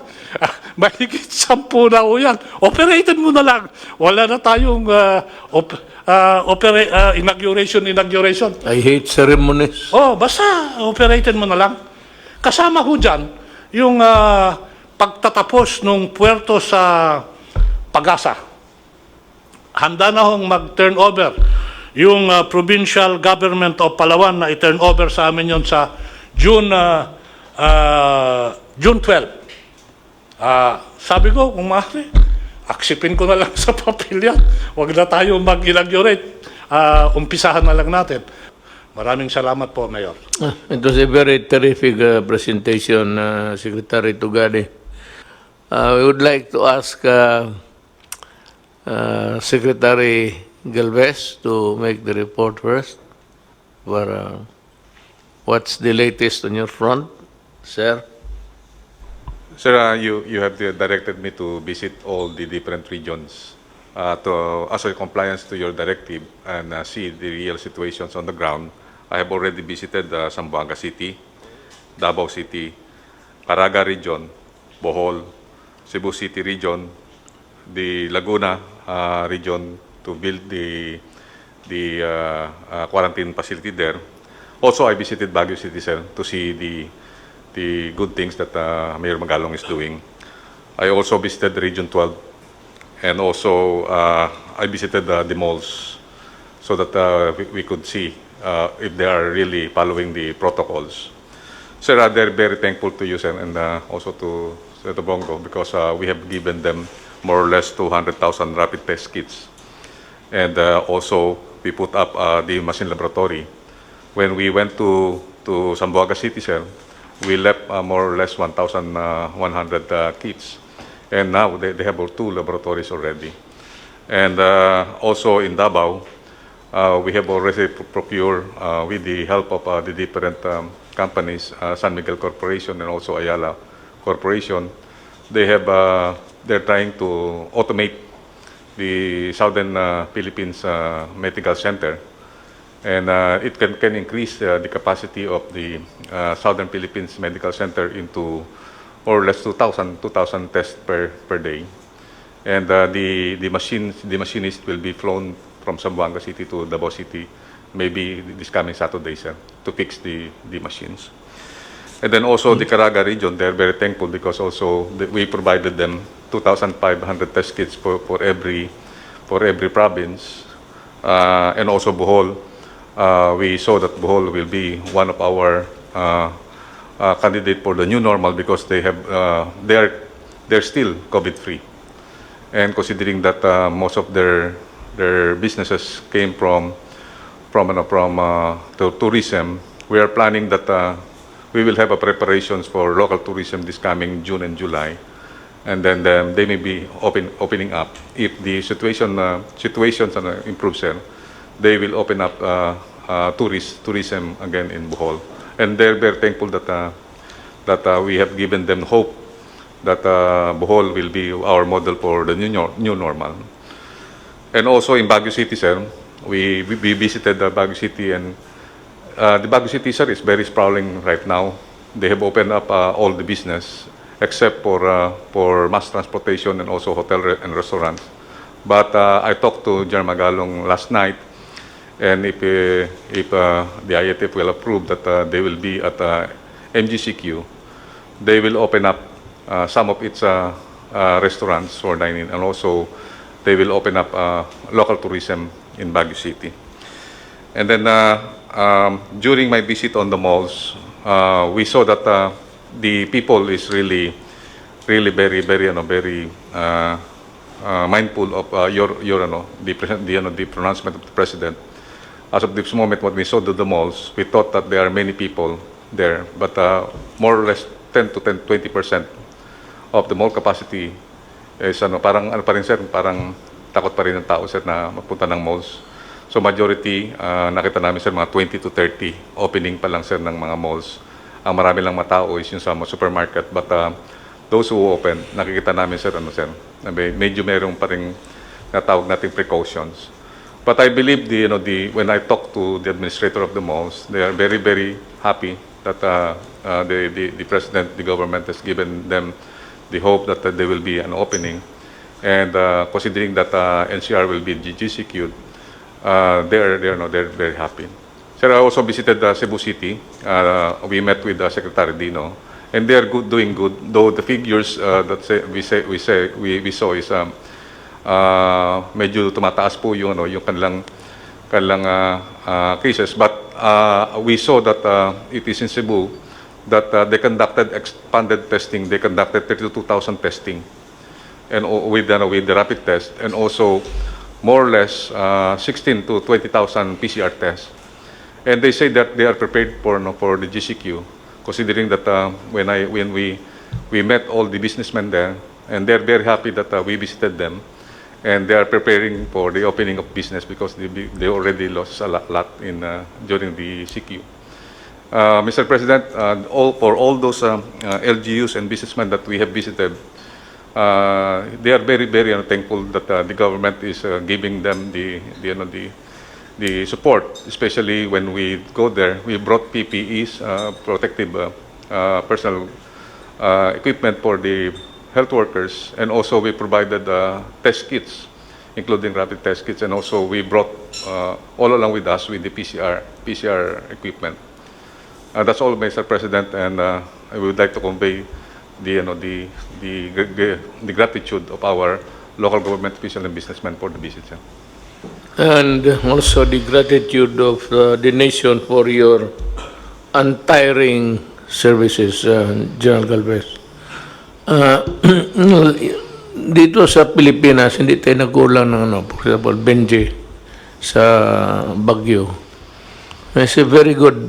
Mahigit 10 na ho yan. Operatein mo na lang. Wala na tayong inauguration. I hate ceremonies. Basta operatein mo na lang. Kasama ho dyan yung pagtatapos ng puerto sa Pag-asa. Handa na hong mag-turnover yung provincial government of Palawan na i-turn over sa amin yon sa June 12. Sabi ko, kung maaari, aksipin ko na lang sa papel yan. Huwag na tayo mag-inaugurate. Umpisahan na lang natin. Maraming salamat po, Mayor. It was a very terrific presentation, Secretary Tugade. We would like to ask Secretary Galvez to make the report first. What's the latest on your front, sir? Sir, you have directed me to visit all the different regions to as a compliance to your directive and see the real situations on the ground. I have already visited Zamboanga City, Davao City, Caraga region, Bohol, Cebu City region, the Laguna region to build the quarantine facility there. Also, I visited Baguio City, sir, to see the good things that Mayor Magalong is doing. I also visited Region 12, and also I visited the malls so that we could see if they are really following the protocols. Sir, they're very thankful to you, sir, and also to Senator Bongo, because we have given them more or less 200,000 rapid test kits. And also, we put up the machine laboratory. When we went to Zamboanga City, sir, we left more or less 1,100 kits. And now they have 2 laboratories already. And also in Davao, we have already procured, with the help of the different companies, San Miguel Corporation and also Ayala Corporation, they're trying to automate the Southern Philippines Medical Center. And it can increase the capacity of the Southern Philippines Medical Center into more or less 2,000 tests per day. And the machinist will be flown from Zamboanga City to Davao City, maybe this coming Saturday, sir, to fix the machines. And then also the Caraga region, they're very thankful because also we provided them 2,500 test kits for every province. And also Bohol, we saw that Bohol will be one of our candidate for the new normal because they're still COVID-free. And considering that most of their businesses came from tourism, we are planning that we will have a preparations for local tourism this coming June and July, and then they may be opening up. If the situations improve, sir, they will open up tourism again in Bohol, and they're very thankful that we have given them hope that Bohol will be our model for the new normal. And also in Baguio City, sir, we visited Baguio City, and the Baguio City, sir, is very sprawling right now. They have opened up all the business except for mass transportation and also hotel and restaurants. But I talked to General Magalong last night, and if the IATF will approve that they will be at MGCQ, they will open up some of its restaurants for dining, and also they will open up local tourism in Baguio City. And then during my visit on the malls, we saw that the people is really very mindful of the pronouncement of the president. As of this moment, when we saw the malls, we thought that there are many people there, but more or less 10 to 20% of the mall capacity is parang pa rin, sir, parang takot pa rin ng tao, sir, na magpunta ng malls. So majority, nakita namin, sir, mga 20 to 30 opening pa lang, sir, ng mga malls. Ang marami lang matao is yung sa supermarket, but those who open, nakikita namin, sir, sir, medyo mayroong pa rin natawag nating precautions. But I believe when I talk to the administrator of the malls, they are very happy that the president, the government has given them the hope that there will be an opening. And considering that NCR will be GCQ'd, they're very happy. Sir, I also visited Cebu City. We met with Secretary Dino, and they are doing good. Though the figures that we saw is medyo tumataas po yung kanilang kanilang cases. But we saw that it is in Cebu that they conducted expanded testing. They conducted 32,000 testing and with the rapid test, and also more or less 16 to 20,000 PCR tests. And they say that they are prepared for the GCQ, considering that when we met all the businessmen there, and they're very happy that we visited them, and they are preparing for the opening of business because they already lost a lot in during the CQ. Mr. President, for all those LGUs and businessmen that we have visited, they are very, very thankful that the government is giving them the support, especially when we go there. We brought PPEs, protective personal equipment for the health workers, and also we provided test kits, including rapid test kits, and also we brought all along with us with the PCR equipment. That's all, Mr. President, and I would like to convey the gratitude of our local government officials and businessmen for the visit. And also the gratitude of the nation for your untiring services, General Galvez. Dito sa Pilipinas, hindi tayo nagkulang ng for example, Benji sa Baguio. He's a very good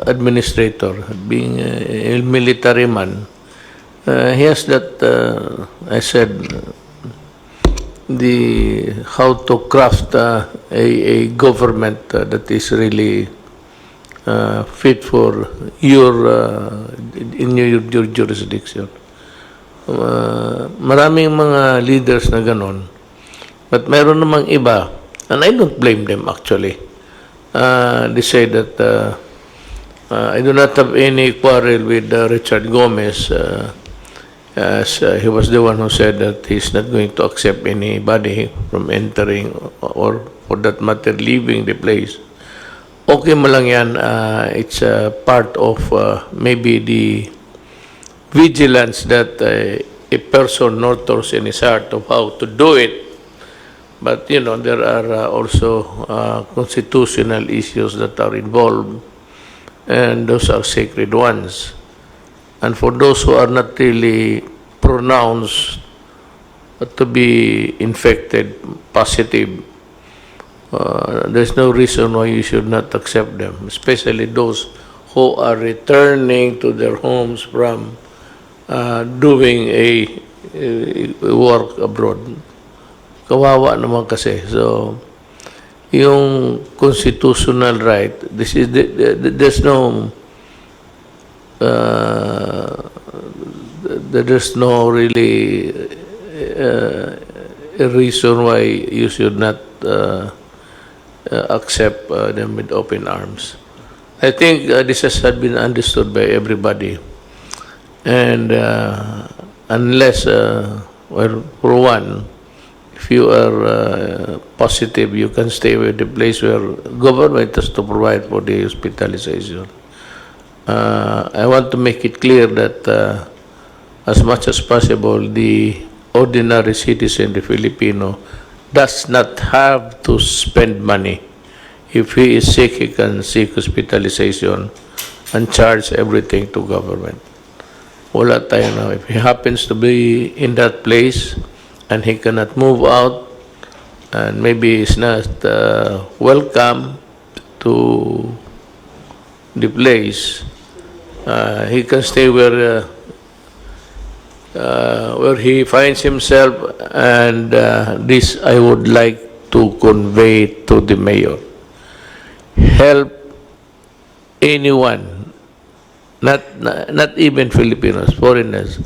administrator, being a military man. He has that, I said, how to craft a government that is really fit for in your jurisdiction. Maraming mga leaders na ganon, but meron namang iba, and I don't blame them actually. They say that I do not have any quarrel with Richard Gomez, as he was the one who said that he's not going to accept anybody from entering or for that matter leaving the place. Okay mo lang yan, it's part of maybe the vigilance that a person nurtures in his heart of how to do it. But, you know, there are also constitutional issues that are involved, and those are sacred ones. And for those who are not really pronounced to be infected, positive, there's no reason why you should not accept them, especially those who are returning to their homes from doing a work abroad. Kawawa naman kasi. So, yung constitutional right, there's no really a reason why you should not accept them with open arms. I think this has been understood by everybody. And unless, well, for one, if you are positive, you can stay with the place where government has to provide for the hospitalization. I want to make it clear that as much as possible, the ordinary citizen, the Filipino, does not have to spend money. If he is sick, he can seek hospitalization and charge everything to government. Wala tayo na. If he happens to be in that place and he cannot move out, and maybe is not welcome to the place, he can stay where he finds himself, and this I would like to convey to the mayor. Help anyone, not even Filipinos, foreigners,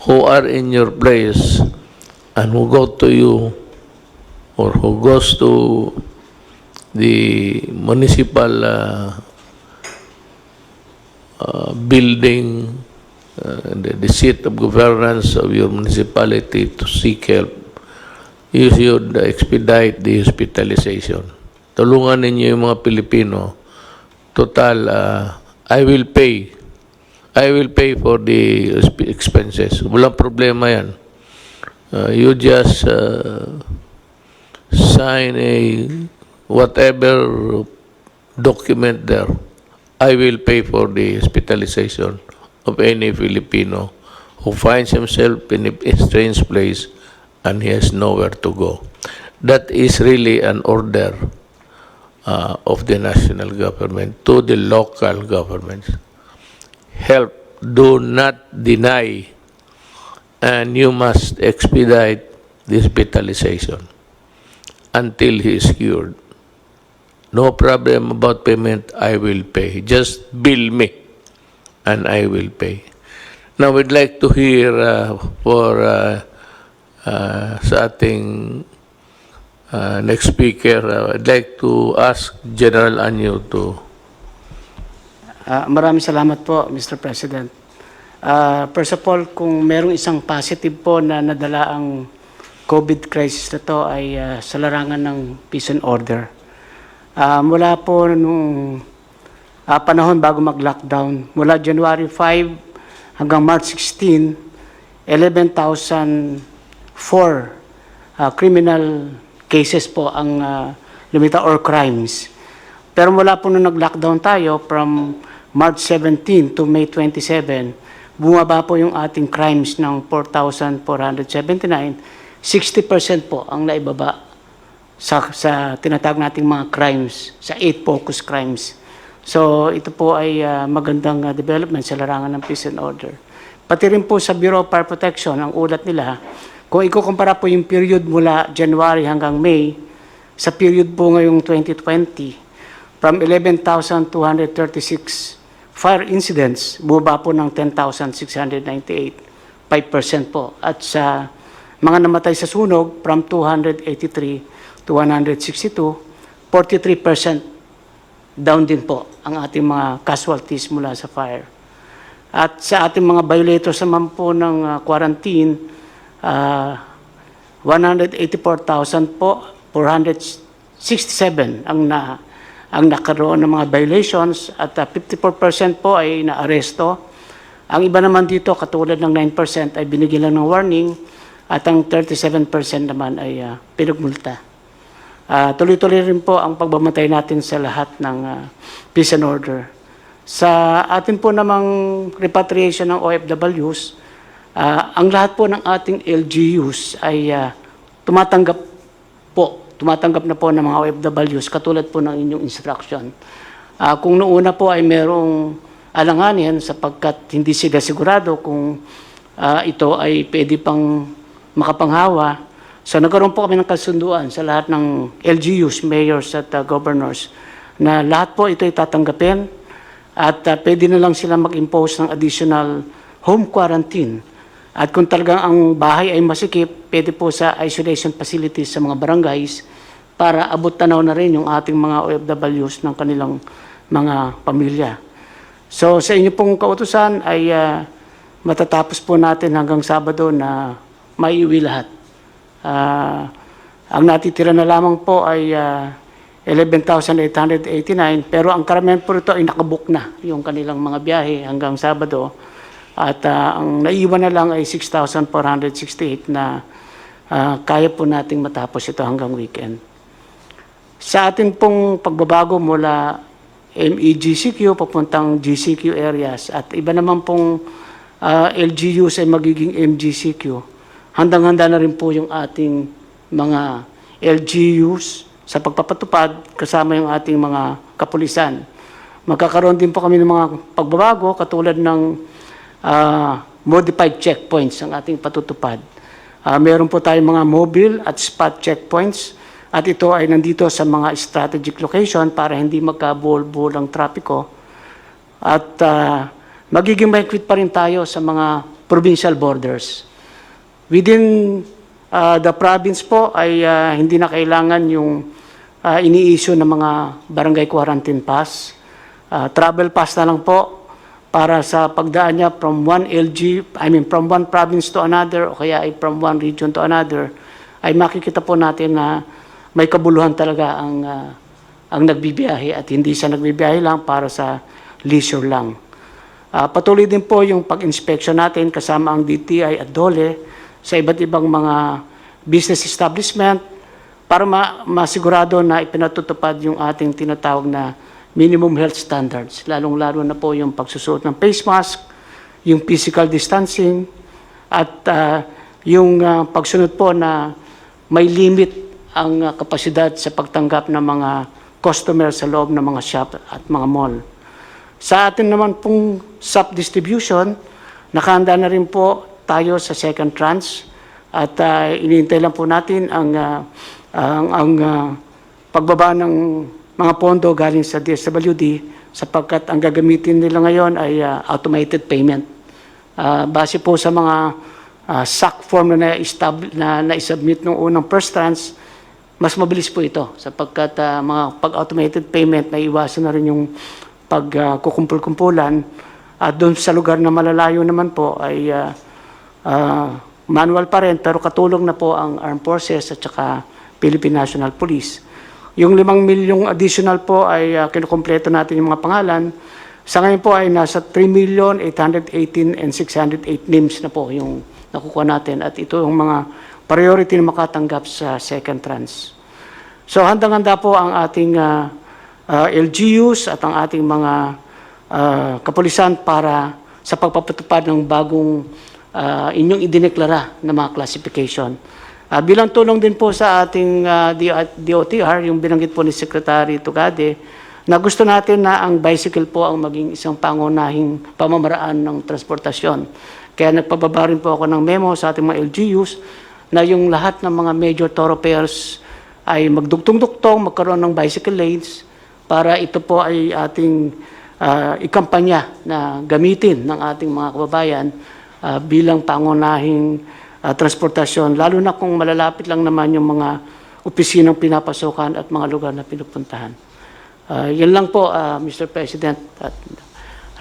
who are in your place and who go to you or who goes to the municipal building, the seat of governance of your municipality to seek help. You should expedite the hospitalization. Tulungan ninyo yung mga Pilipino. Total, I will pay for the expenses. Walang problema yan. You just sign whatever document there, I will pay for the hospitalization of any Filipino who finds himself in a strange place and he has nowhere to go. That is really an order of the national government to the local governments. Help, do not deny, and you must expedite the hospitalization until he is cured. No problem about payment, I will pay. Just bill me and I will pay. Now we'd like to hear sa ating next speaker, I'd like to ask General Anyo to... Maraming salamat po, Mr. President. First of all, kung merong isang positive po na nadala ang COVID crisis na to ay sa larangan ng peace and order. Mula po nung panahon bago mag-lockdown, mula January 5 hanggang March 16, 11,004 criminal cases po ang lumitaw or crimes. Pero mula po nung nag-lockdown tayo from March 17 to May 27, bumaba po yung ating crimes ng 4,479. 60% po ang naibaba sa tinatawag nating mga crimes, sa 8 focus crimes. So ito po ay magandang development sa larangan ng peace and order. Pati rin po sa Bureau of Fire Protection, ang ulat nila, kung ikukumpara po yung period mula January hanggang May, sa period po ngayong 2020, from 11,236 fire incidents, bumaba po ng 10,698, 5% po. At sa mga namatay sa sunog, from 283 to 162, 43% down din po ang ating mga casualties mula sa fire. At sa ating mga violators naman po ng quarantine, 184,000 po, 467 ang nakaroon ng mga violations at 54% po ay naaresto. Ang iba naman dito, katulad ng 9% ay binigyan lang ng warning at ang 37% naman ay pinagmulta. Tuloy-tuloy rin po ang pagbamatay natin sa lahat ng peace and order. Sa atin po namang repatriation ng OFWs, ang lahat po ng ating LGUs ay tumatanggap na po ng mga OFWs katulad po ng inyong instruction. Kung noona po ay merong alanganin sapagkat hindi sila sigurado kung ito ay pwede pang makapanghawa, so nagkaroon po kami ng kasunduan sa lahat ng LGUs, mayors at governors na lahat po ito ay tatanggapin at pwede na lang sila mag-impose ng additional home quarantine. At kung talagang ang bahay ay masikip, pwede po sa isolation facilities sa mga barangays para abot tanaw na rin yung ating mga OFWs ng kanilang mga pamilya. So sa inyo pong kautusan ay matatapos po natin hanggang Sabado na maiuwi lahat. Ang natitira na lamang po ay 11,889 pero ang karamihan po ito ay nakabook na yung kanilang mga biyahe hanggang Sabado at ang naiwan na lang ay 6,468 na kaya po nating matapos ito hanggang weekend. Sa atin pong pagbabago mula MEGCQ papuntang GCQ areas at iba naman pong LGUs ay magiging MGCQ, handang-handa na rin po yung ating mga LGUs sa pagpapatupad kasama yung ating mga kapulisan. Magkakaroon din po kami ng mga pagbabago katulad ng modified checkpoints ang ating patutupad. Meron po tayong mga mobile at spot checkpoints at ito ay nandito sa mga strategic location para hindi magkabuhol-buhol ang trapiko. At magiging mahigpit pa rin tayo sa mga provincial borders. Within the province po ay hindi na kailangan yung ini-issue ng mga barangay quarantine pass. Travel pass na lang po para sa pagdaan niya from one from one province to another o kaya ay from one region to another, ay makikita po natin na may kabuluhan talaga ang nagbibiyahe at hindi siya nagbibiyahe lang para sa leisure lang. Patuloy din po yung pag-inspection natin kasama ang DTI at DOLE sa iba't ibang mga business establishment, para masigurado na ipinatutupad yung ating tinatawag na minimum health standards, lalong-lalo na po yung pagsusuot ng face mask, yung physical distancing, at yung pagsunod po na may limit ang kapasidad sa pagtanggap ng mga customer sa loob ng mga shop at mga mall. Sa atin naman pong SAP distribution, nakahanda na rin po tayo sa second tranche at iniintay lang po natin ang pagbaba ng mga pondo galing sa DSWD sapagkat ang gagamitin nila ngayon ay automated payment. Base po sa mga SAC form na na-submit nung unang first tranche, mas mabilis po ito sapagkat mga pag-automated payment na iwasan na rin yung pagkukumpul-kumpulan at doon sa lugar na malalayo naman po ay manual pa rin pero katulong na po ang Armed Forces at saka Philippine National Police. Yung 5 milyong additional po ay kinukumpleto natin yung mga pangalan. Sa ngayon po ay nasa 3,818,608 names na po yung nakukuha natin at ito yung mga priority na makatanggap sa second tranche. So handang-handa po ang ating LGUs at ang ating mga kapulisan para sa pagpapatupad ng bagong inyong idineklara na mga classification. Bilang tulong din po sa ating DOTR, yung binanggit po ni Secretary Tugade, na gusto natin na ang bicycle po ang maging isang pangunahing pamamaraan ng transportasyon. Kaya nagpababa rin po ako ng memo sa ating mga LGUs na yung lahat ng mga major thoroughfares ay magdugtong-duktong, magkaroon ng bicycle lanes para ito po ay ating ikampanya na gamitin ng ating mga kababayan bilang pangunahing transportasyon, lalo na kung malalapit lang naman yung mga opisinang pinapasukan at mga lugar na pinupuntahan. Yan lang po, Mr. President. At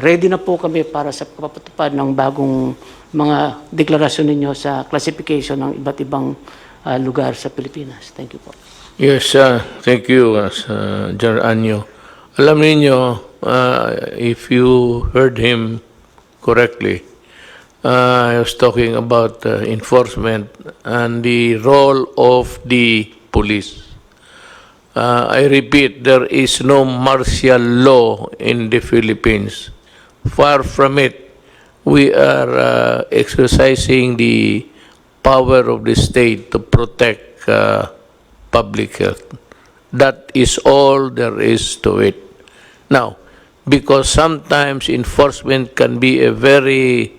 ready na po kami para sa pagpapatupad ng bagong mga deklarasyon ninyo sa classification ng iba't ibang lugar sa Pilipinas. Thank you po. Yes, thank you, General Anyo. Alam niyo, if you heard him correctly, I was talking about enforcement and the role of the police. I repeat, there is no martial law in the Philippines. Far from it. We are exercising the power of the state to protect public health. That is all there is to it. Now, because sometimes enforcement can be a very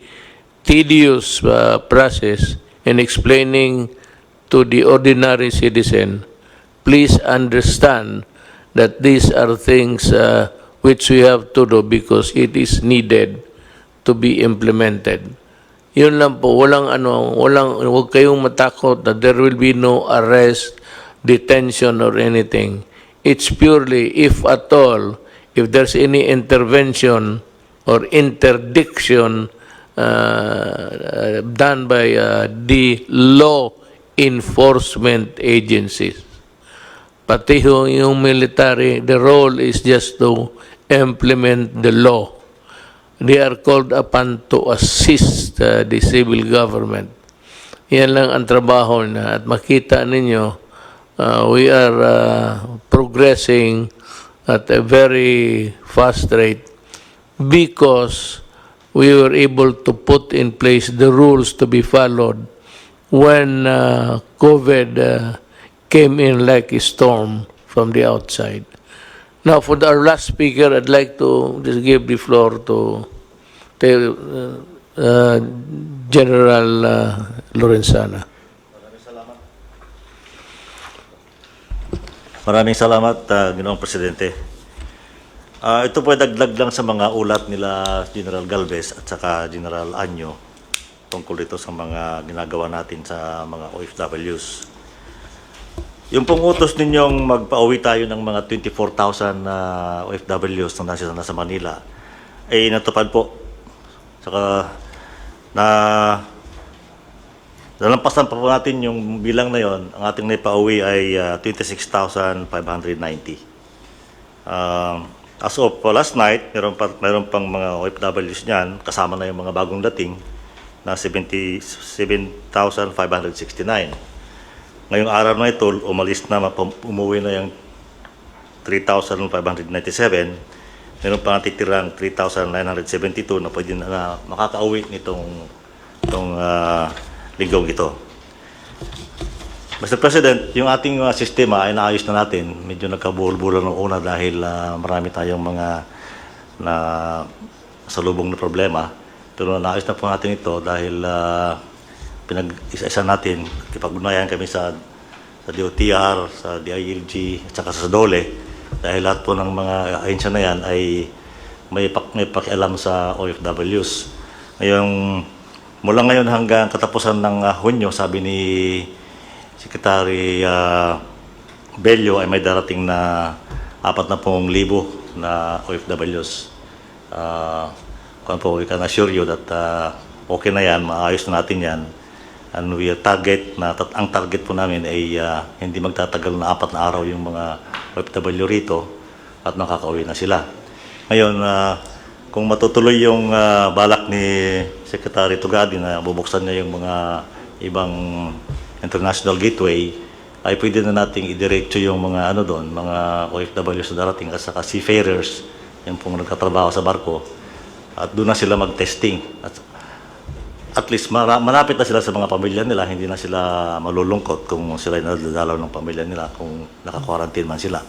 tedious process in explaining to the ordinary citizen, please understand that these are things which we have to do because it is needed to be implemented. Yun lang po, huwag kayong matakot that there will be no arrest, detention, or anything. It's purely, if at all, if there's any intervention or interdiction done by the law enforcement agencies. Pati yung military, the role is just to implement the law. They are called upon to assist the civil government. Yan lang ang trabaho na at makita ninyo, we are progressing at a very fast rate because we were able to put in place the rules to be followed when COVID came in like a storm from the outside. Now, for our last speaker, I'd like to just give the floor to General Lorenzana. Maraming salamat, Ginoong Presidente. Ito po ay dagdag lang sa mga ulat nila General Galvez at saka General Anyo tungkol dito sa mga ginagawa natin sa mga OFWs. Yung pong utos ninyong magpa-uwi tayo ng mga 24,000 OFWs na nasa Manila ay natupad po. Saka nalampasan pa po natin yung bilang na yon. Ang ating naipa-uwi ay 26,590. As of last night, mayroon pang mga OFWs niyan, kasama na yung mga bagong dating na 77,569. Ngayong araw na ito, umalis na, umuwi na yung 3,597. Meron pa natitirang 3,972 na pwede na makakauwi nitong linggong ito. Mr. President, yung ating sistema ay naayos na natin. Medyo nagkabuhol-buhol ng una dahil marami tayong mga na salubong na problema. Pero naayos na po natin ito dahil pinag-isa-isa natin. Kipag-unayan kami sa DOTR, sa DILG, at saka sa DOLE. Dahil lahat po ng mga ahensya na yan ay may pakialam sa OFWs. Mula ngayon hanggang katapusan ng Hunyo, sabi ni Secretary Bello ay may darating na 40,000 na OFWs. We can assure you that okay na yan, maayos na natin yan. And we target na ang target po namin ay hindi magtatagal na 4 na araw yung mga OFW rito at nakakauwi na sila. Ngayon, kung matutuloy yung balak ni Secretary Tugadi na bubuksan niya yung mga ibang international gateway, ay pwede na nating idiretso yung mga doon, mga OFWs na darating at saka seafarers, yung pong nagtatrabaho sa barko, at doon na sila mag-testing. At least malapit na sila sa mga pamilya nila, hindi na sila malulungkot kung sila nadadalaw ng pamilya nila, kung naka-quarantine man sila.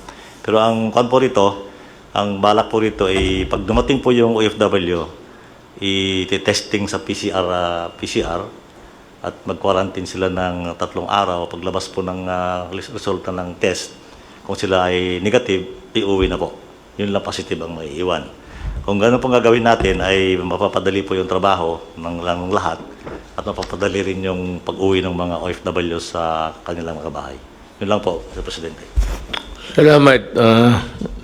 Pero ang ang balak po rito ay pag dumating po yung OFW, i-testing sa PCR at mag-quarantine sila ng 3 araw. Paglabas po ng resulta ng test, kung sila ay negative, iuwi na po. Yun lang positive ang maiiwan. Kung gano'n pong gagawin natin ay mapapadali po yung trabaho ng lahat at mapapadali rin yung pag-uwi ng mga OFW sa kanilang mga bahay. Yun lang po, Mr. Presidente. Salamat,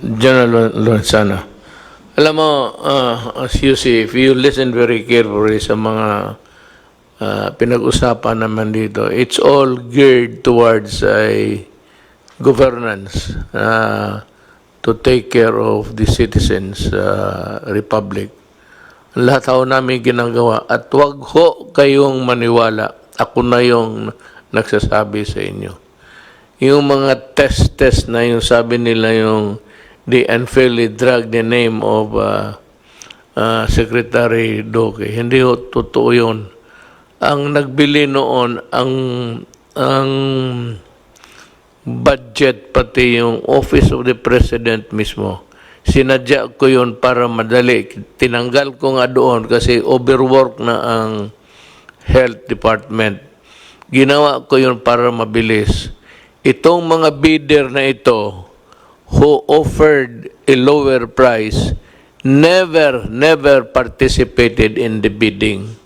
General Lorenzana. Alam mo, as you see, if you listen very carefully sa mga pinag-usapan naman dito, it's all geared towards a governance to take care of the citizens' republic. Lahat ho namin ginagawa. At wag ho kayong maniwala. Ako na yung nagsasabi sa inyo. Yung mga test na yung sabi nila yung they unfairly drag the name of Secretary Doke. Hindi ho totoo yun. Ang nagbili noon, ang budget, pati yung Office of the President mismo, sinadya ko yun para madali. Tinanggal ko nga doon kasi overwork na ang Health Department. Ginawa ko yun para mabilis. Itong mga bidder na ito who offered a lower price never participated in the bidding.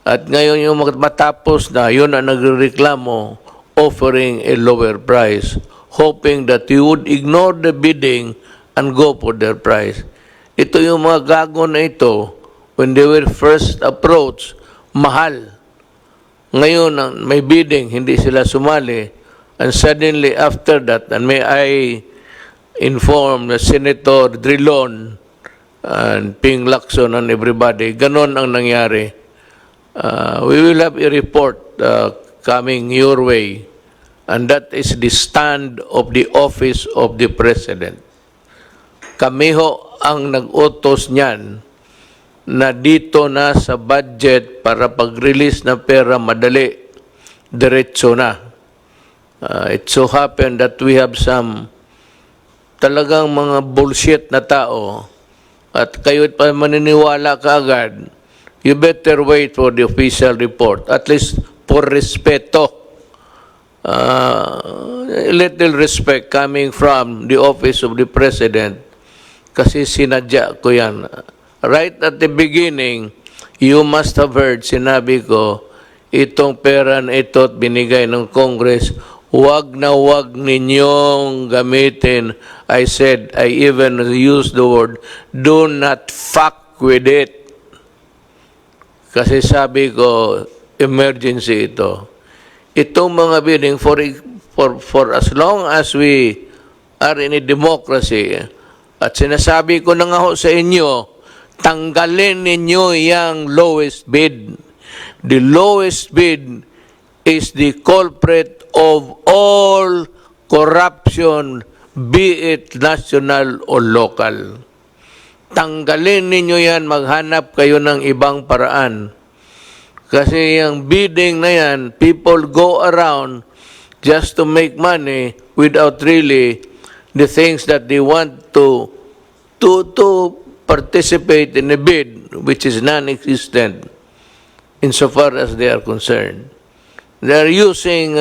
At ngayon yung matapos na, yun ang nagreklamo, offering a lower price, hoping that you would ignore the bidding and go for their price. Ito yung mga gago na ito, when they were first approached, mahal. Ngayon, may bidding, hindi sila sumali. And suddenly after that, and may I inform Senator Drilon and Ping Lacson and everybody, ganon ang nangyari. We will have a report coming your way, and that is the stand of the Office of the President. Kami ho ang nag-utos niyan na dito na sa budget para pag-release na pera madali, diretso na. It so happened that we have some talagang mga bullshit na tao at kayo pa maniniwala ka agad. You better wait for the official report, at least for respeto. Little respect coming from the Office of the President, kasi sinadya ko yan. Right at the beginning, you must have heard, sinabi ko, itong pera na ito at binigay ng Congress, wag na wag ninyong gamitin. I said, I even used the word, do not fuck with it. Kasi sabi ko, emergency ito. Itong mga bidding, for as long as we are in a democracy, at sinasabi ko na nga ho sa inyo, tanggalin ninyo yung lowest bid. The lowest bid is the culprit of all corruption, be it national or local. Tanggalin ninyo yan, maghanap kayo ng ibang paraan. Kasi yung bidding na yan, people go around just to make money without really the things that they want to participate in a bid which is non-existent insofar as they are concerned. They are using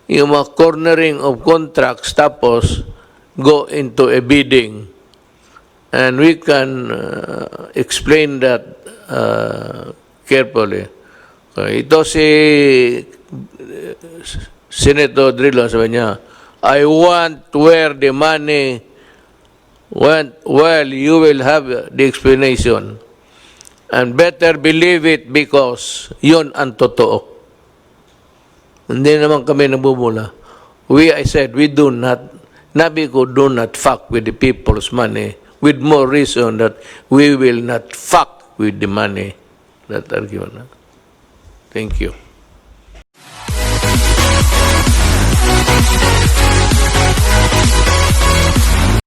yung mga cornering of contracts tapos go into a bidding. And we can explain that carefully. Ito si Senator Drilon, sabi niya, I want where the money went. Well, you will have the explanation. And better believe it because yun ang totoo. Hindi naman kami nabubula. I said, we do not, Nabi ko, do not fuck with the people's money, with more reason that we will not fuck with the money that are given. Thank you.